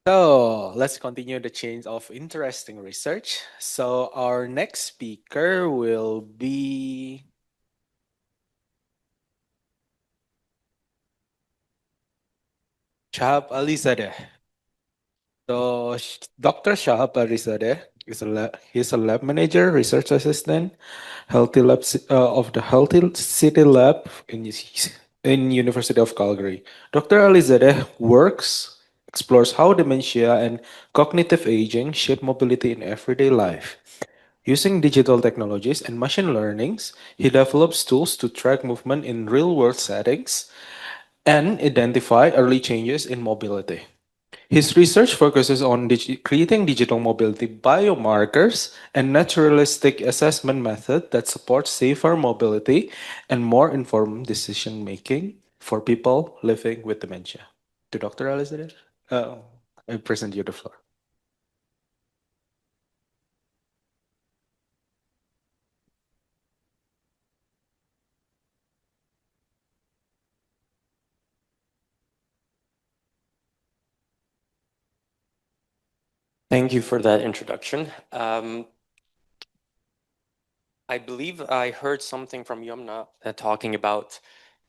So let's continue the chain of interesting research. So our next speaker will be Shahab Alizadeh. So Dr. Shahab Alizadeh he's a lab manager, research assistant, healthy lab of the Healthy City Lab in University of Calgary. Dr. Alizadeh explores how dementia and cognitive aging shape mobility in everyday life. Using digital technologies and machine learnings, he develops tools to track movement in real-world settings and identify early changes in mobility. His research focuses on creating digital mobility biomarkers and naturalistic assessment method that support safer mobility and more informed decision making for people living with dementia. To Dr. Elizabeth, I present you the floor. Thank you for that introduction. I believe I heard something from Yumna talking about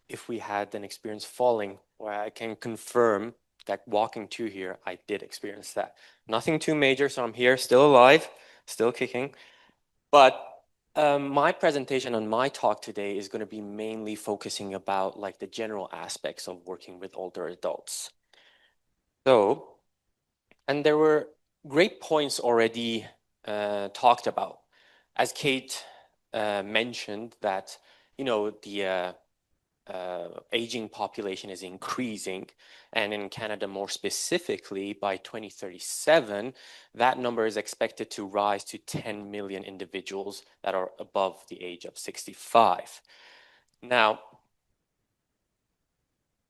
if we had an experience falling, where I can confirm that walking to here, I did experience that. Nothing too major, so I'm here, still alive, still kicking. But my presentation and my talk today is going to be mainly focusing about like the general aspects of working with older adults. So, and there were great points already talked about. As Kate mentioned that, you know, the aging population is increasing, and in Canada more specifically, by 2037, that number is expected to rise to 10 million individuals that are above the age of 65. Now,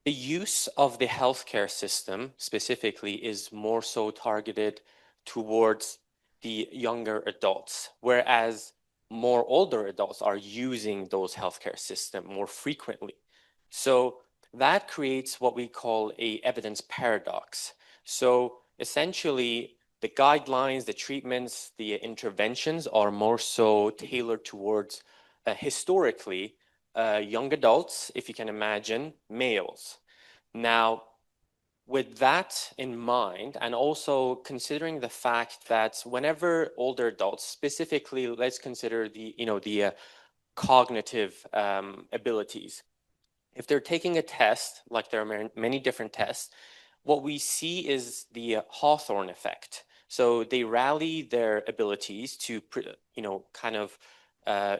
The use of the healthcare system specifically is more so targeted towards the younger adults, whereas more older adults are using those healthcare system more frequently. So that creates what we call a evidence paradox. So essentially, the guidelines, the treatments, the interventions are more so tailored towards historically young adults, if you can imagine, males. Now, with that in mind, and also considering the fact that whenever older adults, specifically, let's consider the cognitive abilities. If they're taking a test, like there are many different tests, what we see is the Hawthorne effect. So they rally their abilities to, kind of,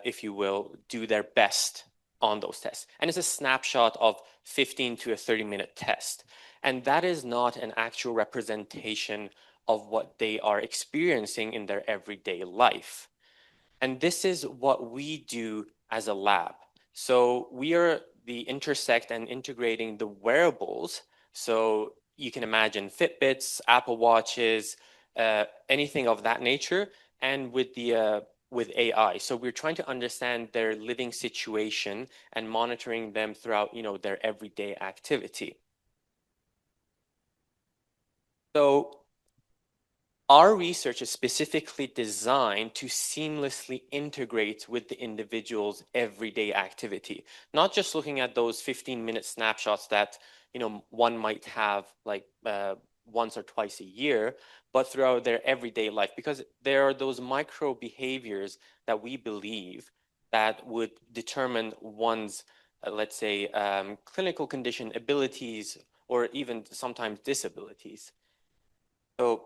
if you will, do their best on those tests. And it's a snapshot of 15 to a 30-minute test. And that is not an actual representation of what they are experiencing in their everyday life. And this is what we do as a lab. So we are the intersect and integrating the wearables. So you can imagine Fitbits, Apple Watches, anything of that nature, and with AI. So we're trying to understand their living situation and monitoring them throughout, their everyday activity. So our research is specifically designed to seamlessly integrate with the individual's everyday activity, not just looking at those 15-minute snapshots that one might have like once or twice a year, but throughout their everyday life, because there are those micro behaviors that we believe that would determine one's, let's say, clinical condition, abilities, or even sometimes disabilities. So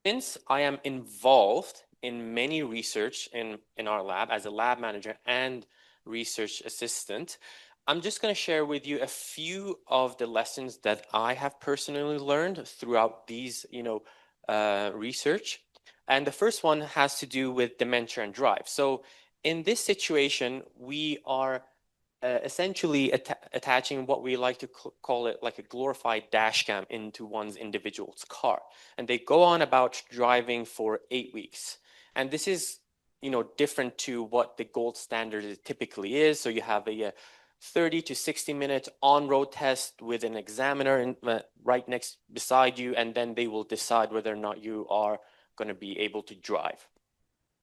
since I am involved in many research in our lab as a lab manager and research assistant, I'm just going to share with you a few of the lessons that I have personally learned throughout these, research. And the first one has to do with dementia and drive. So in this situation, we are essentially attaching what we like to call it like a glorified dash cam into one's individual's car. And they go on about driving for 8 weeks. And this is, different to what the gold standard typically is. So you have a 30 to 60-minute on-road test with an examiner right next beside you, and then they will decide whether or not you are going to be able to drive.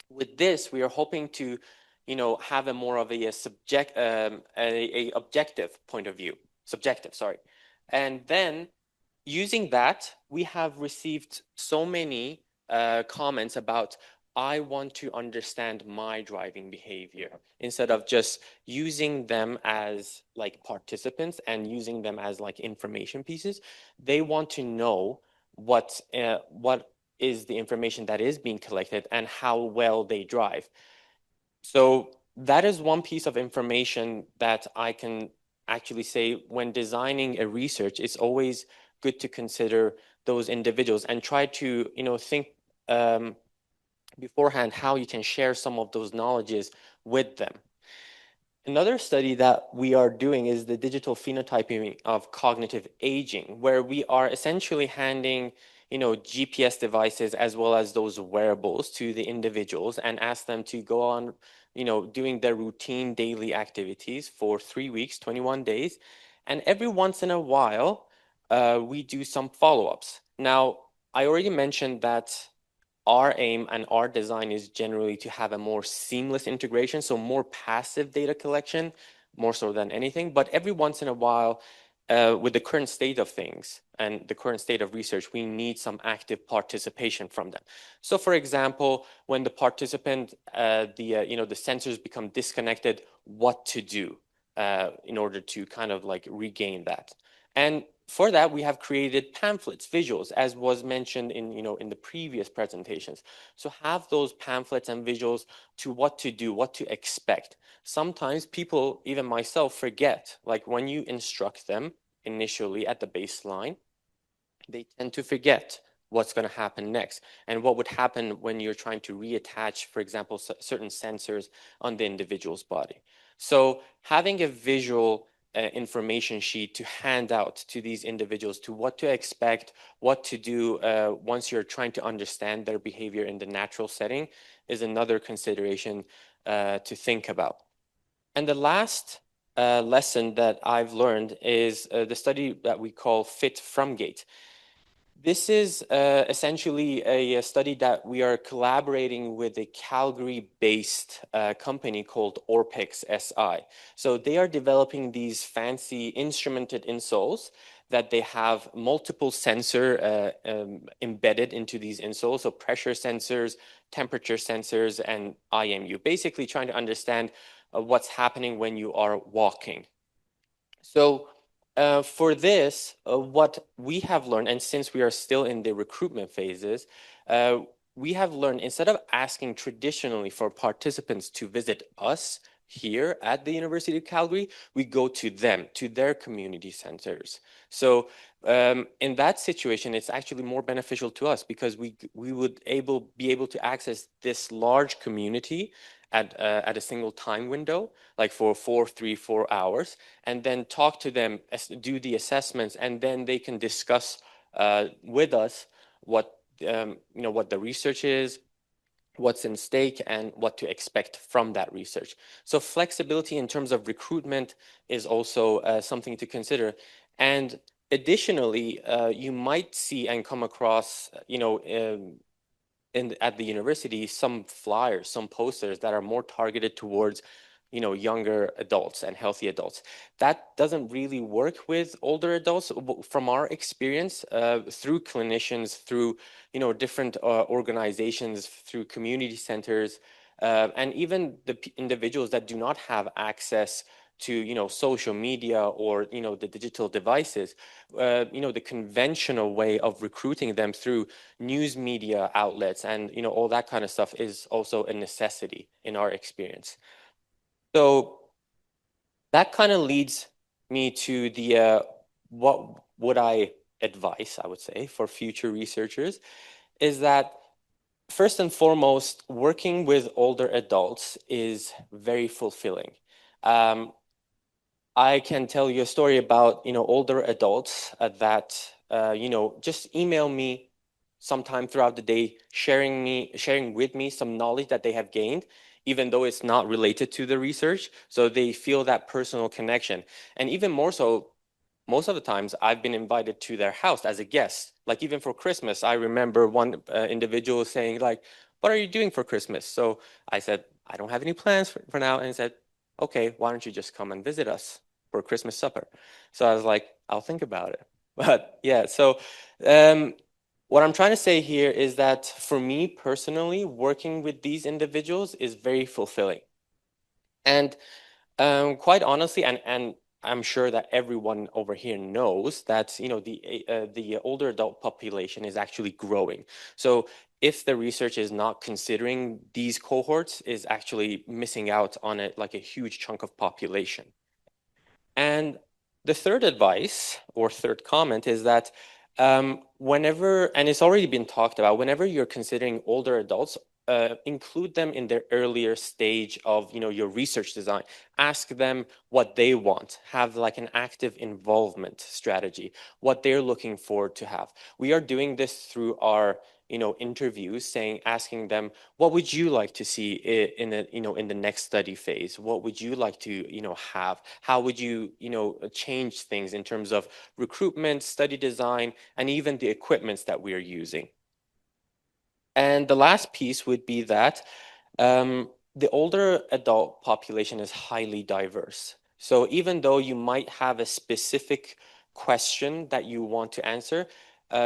With this, we are hoping to have a more of a objective point of view, subjective, sorry. And then using that, we have received so many comments about, I want to understand my driving behavior, instead of just using them as like participants and using them as like information pieces. They want to know what is the information that is being collected and how well they drive. So that is one piece of information that I can actually say when designing a research, it's always good to consider those individuals and try to, think beforehand how you can share some of those knowledges with them. Another study that we are doing is the digital phenotyping of cognitive aging, where we are essentially handing GPS devices as well as those wearables to the individuals and ask them to go on, doing their routine daily activities for 3 weeks, 21 days. And every once in a while, we do some follow-ups. Now, I already mentioned that our aim and our design is generally to have a more seamless integration, so more passive data collection, more so than anything. But every once in a while, with the current state of things and the current state of research, we need some active participation from them. So for example, when the participant, the sensors become disconnected, what to do in order to kind of like regain that. And for that, we have created pamphlets, visuals, as was mentioned in the previous presentations. So have those pamphlets and visuals to what to do, what to expect. Sometimes people, even myself, forget, like when you instruct them initially at the baseline, they tend to forget what's going to happen next and what would happen when you're trying to reattach, for example, certain sensors on the individual's body. So having a visual information sheet to hand out to these individuals to what to expect, what to do once you're trying to understand their behavior in the natural setting is another consideration to think about. And the last lesson that I've learned is the study that we call Fit from Gate. This is essentially a study that we are collaborating with a Calgary-based company called Orpex SI. So they are developing these fancy instrumented insoles that they have multiple sensor embedded into these insoles, so pressure sensors, temperature sensors, and IMU, basically trying to understand what's happening when you are walking. So for this, what we have learned, and since we are still in the recruitment phases, we have learned instead of asking traditionally for participants to visit us here at the University of Calgary, we go to them, to their community centers. So in that situation, it's actually more beneficial to us because we would be able to access this large community at a single time window, like for 4 hours, and then talk to them, do the assessments, and then they can discuss with us what what the research is, what's in stake, and what to expect from that research. So flexibility in terms of recruitment is also something to consider. And additionally, you might see and come across, at the university, some flyers, some posters that are more targeted towards younger adults and healthy adults. That doesn't really work with older adults. From our experience, through clinicians, through different organizations, through community centers, and even the individuals that do not have access to social media or the digital devices, the conventional way of recruiting them through news media outlets and all that kind of stuff is also a necessity in our experience. So that kind of leads me to the what would I advise, I would say, for future researchers is that first and foremost, working with older adults is very fulfilling. I can tell you a story about older adults that just email me sometime throughout the day, sharing with me some knowledge that they have gained, even though it's not related to the research. So they feel that personal connection. And even more so, most of the times I've been invited to their house as a guest. Like even for Christmas, I remember one individual saying like, "What are you doing for Christmas?" So I said, "I don't have any plans for now." And he said, "Okay, why don't you just come and visit us for Christmas supper?" So I was like, "I'll think about it." But yeah, so what I'm trying to say here is that for me personally, working with these individuals is very fulfilling. And quite honestly, and I'm sure that everyone over here knows that the older adult population is actually growing. So if the research is not considering these cohorts, is actually missing out on like a huge chunk of population. And the third advice or third comment is that whenever, and it's already been talked about, whenever you're considering older adults, include them in their earlier stage of your research design. Ask them what they want. Have like an active involvement strategy, what they're looking forward to have. We are doing this through our interviews, asking them, what would you like to see in the next study phase? What would you like to have? How would you change things in terms of recruitment, study design, and even the equipments that we are using? And the last piece would be that the older adult population is highly diverse. So even though you might have a specific question that you want to answer,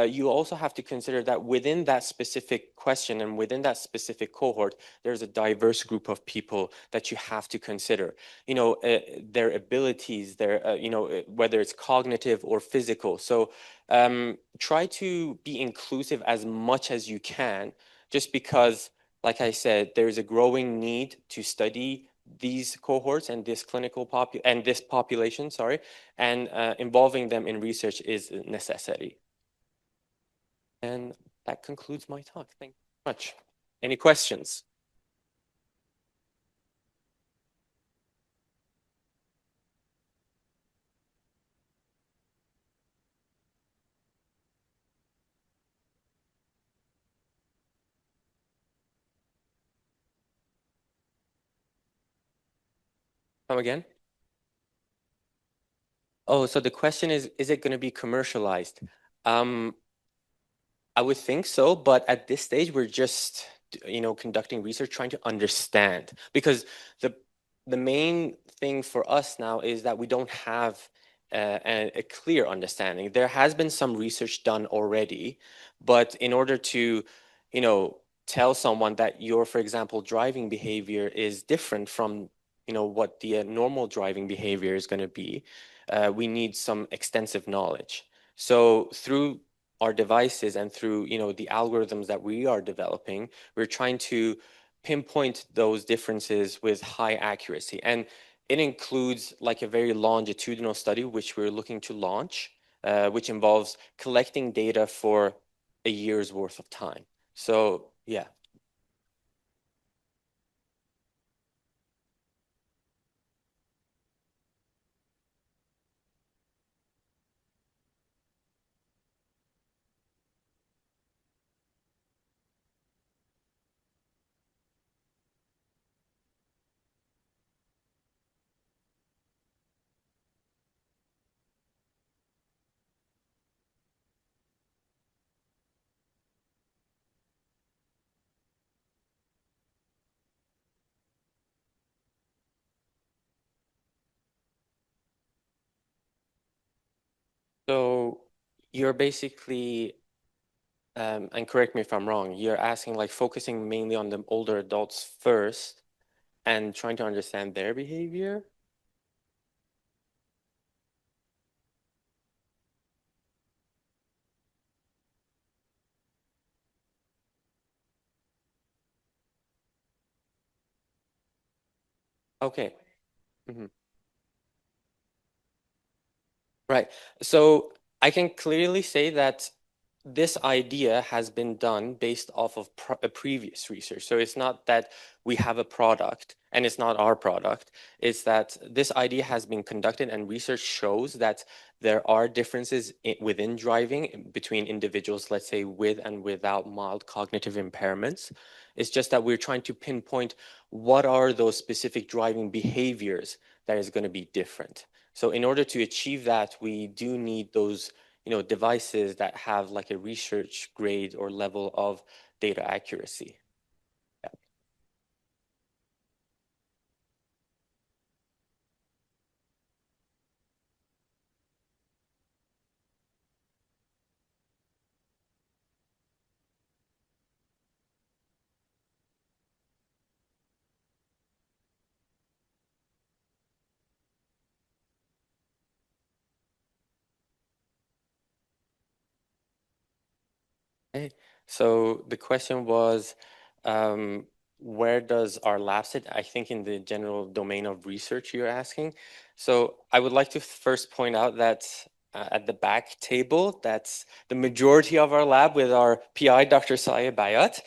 you also have to consider that within that specific question and within that specific cohort, there's a diverse group of people that you have to consider. Their abilities, their whether it's cognitive or physical. So try to be inclusive as much as you can, just because, like I said, there's a growing need to study these cohorts and this population, and involving them in research is a necessity. And that concludes my talk. Thank you very much. Any questions? Come again? Oh, so the question is it going to be commercialized? I would think so, but at this stage, we're just, conducting research, trying to understand, because the main thing for us now is that we don't have a clear understanding. There has been some research done already, but in order to, tell someone that your, for example, driving behavior is different from, what the normal driving behavior is going to be, we need some extensive knowledge. So through our devices and through the algorithms that we are developing, we're trying to pinpoint those differences with high accuracy. And it includes like a very longitudinal study, which we're looking to launch, which involves collecting data for a year's worth of time. So yeah. So you're basically, and correct me if I'm wrong, you're asking like focusing mainly on the older adults first and trying to understand their behavior? Okay. Mhm. Right. So I can clearly say that this idea has been done based off of a previous research. So it's not that we have a product and it's not our product. It's that this idea has been conducted and research shows that there are differences within driving between individuals, let's say with and without mild cognitive impairments. It's just that we're trying to pinpoint what are those specific driving behaviors that is going to be different. So in order to achieve that, we do need those, devices that have like a research grade or level of data accuracy. Yeah. Okay. So the question was, where does our lab sit? I think in the general domain of research you're asking. So I would like to first point out that at the back table, that's the majority of our lab with our PI, Dr. Sayed Bayat.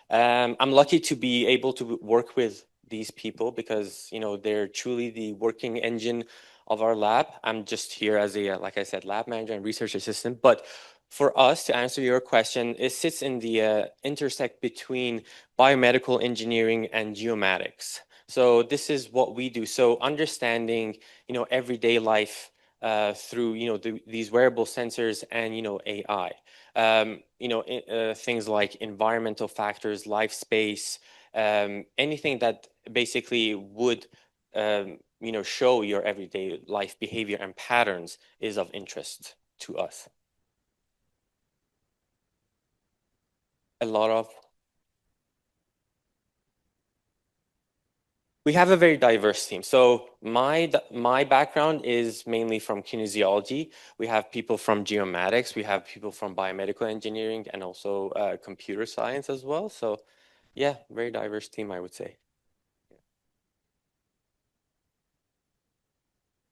I'm lucky to be able to work with these people because, they're truly the working engine of our lab. I'm just here as a, like I said, lab manager and research assistant, but for us, to answer your question, it sits in the intersect between biomedical engineering and geomatics. So this is what we do. So understanding, everyday life through, these wearable sensors and, AI. Things like environmental factors, life space, anything that basically would, show your everyday life behavior and patterns is of interest to us. A lot of. We have a very diverse team. So my background is mainly from kinesiology. We have people from geomatics. We have people from biomedical engineering and also computer science as well. So yeah, very diverse team, I would say.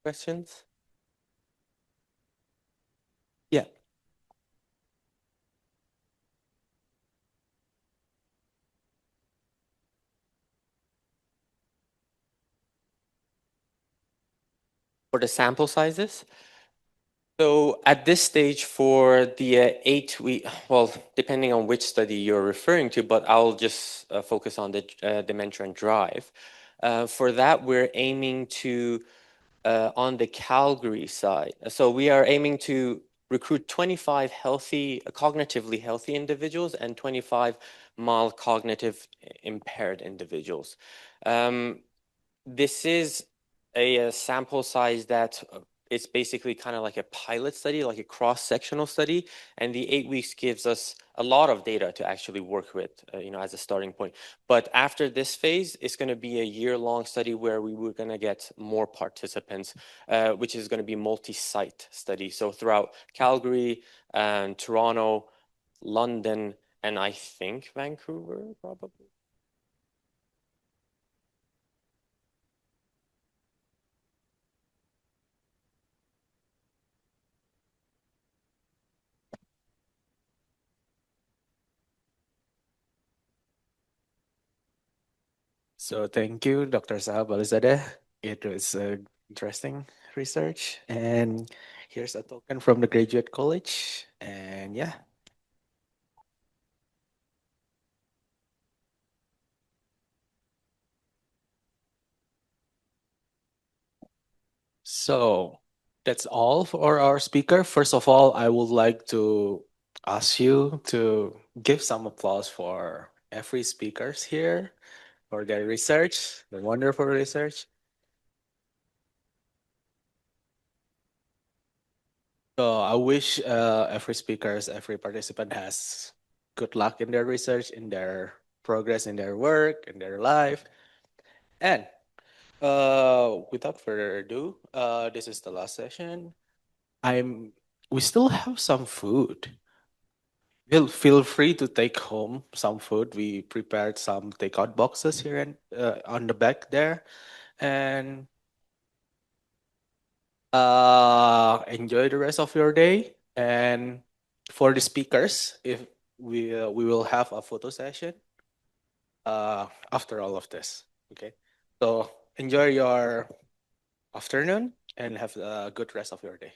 Questions? Yeah. For the sample sizes? So at this stage for the 8-week, well, depending on which study you're referring to, but I'll just focus on the dementia and drive. For that, we're aiming to on the Calgary side. So we are aiming to recruit 25 cognitively healthy individuals and 25 mild cognitive impaired individuals. This is a sample size that it's basically kind of like a pilot study, like a cross-sectional study, and the 8 weeks gives us a lot of data to actually work with, as a starting point. But after this phase, it's going to be a year-long study where we're going to get more participants, which is going to be multi-site study. So throughout Calgary and Toronto, London, and I think Vancouver, probably. So thank you, Dr. Sahab Alizadeh. It was interesting research. And here's a token from the Graduate College. And yeah. So that's all for our speaker. First of all, I would like to ask you to give some applause for every speakers here for their research, the wonderful research. So I wish every speakers, every participant has good luck in their research, in their progress, in their work, in their life. And without further ado, this is the last session. We still have some food. Feel free to take home some food. We prepared some takeout boxes here and on the back there, and enjoy the rest of your day. And for the speakers, if we will have a photo session after all of this. Okay, so enjoy your afternoon and have a good rest of your day.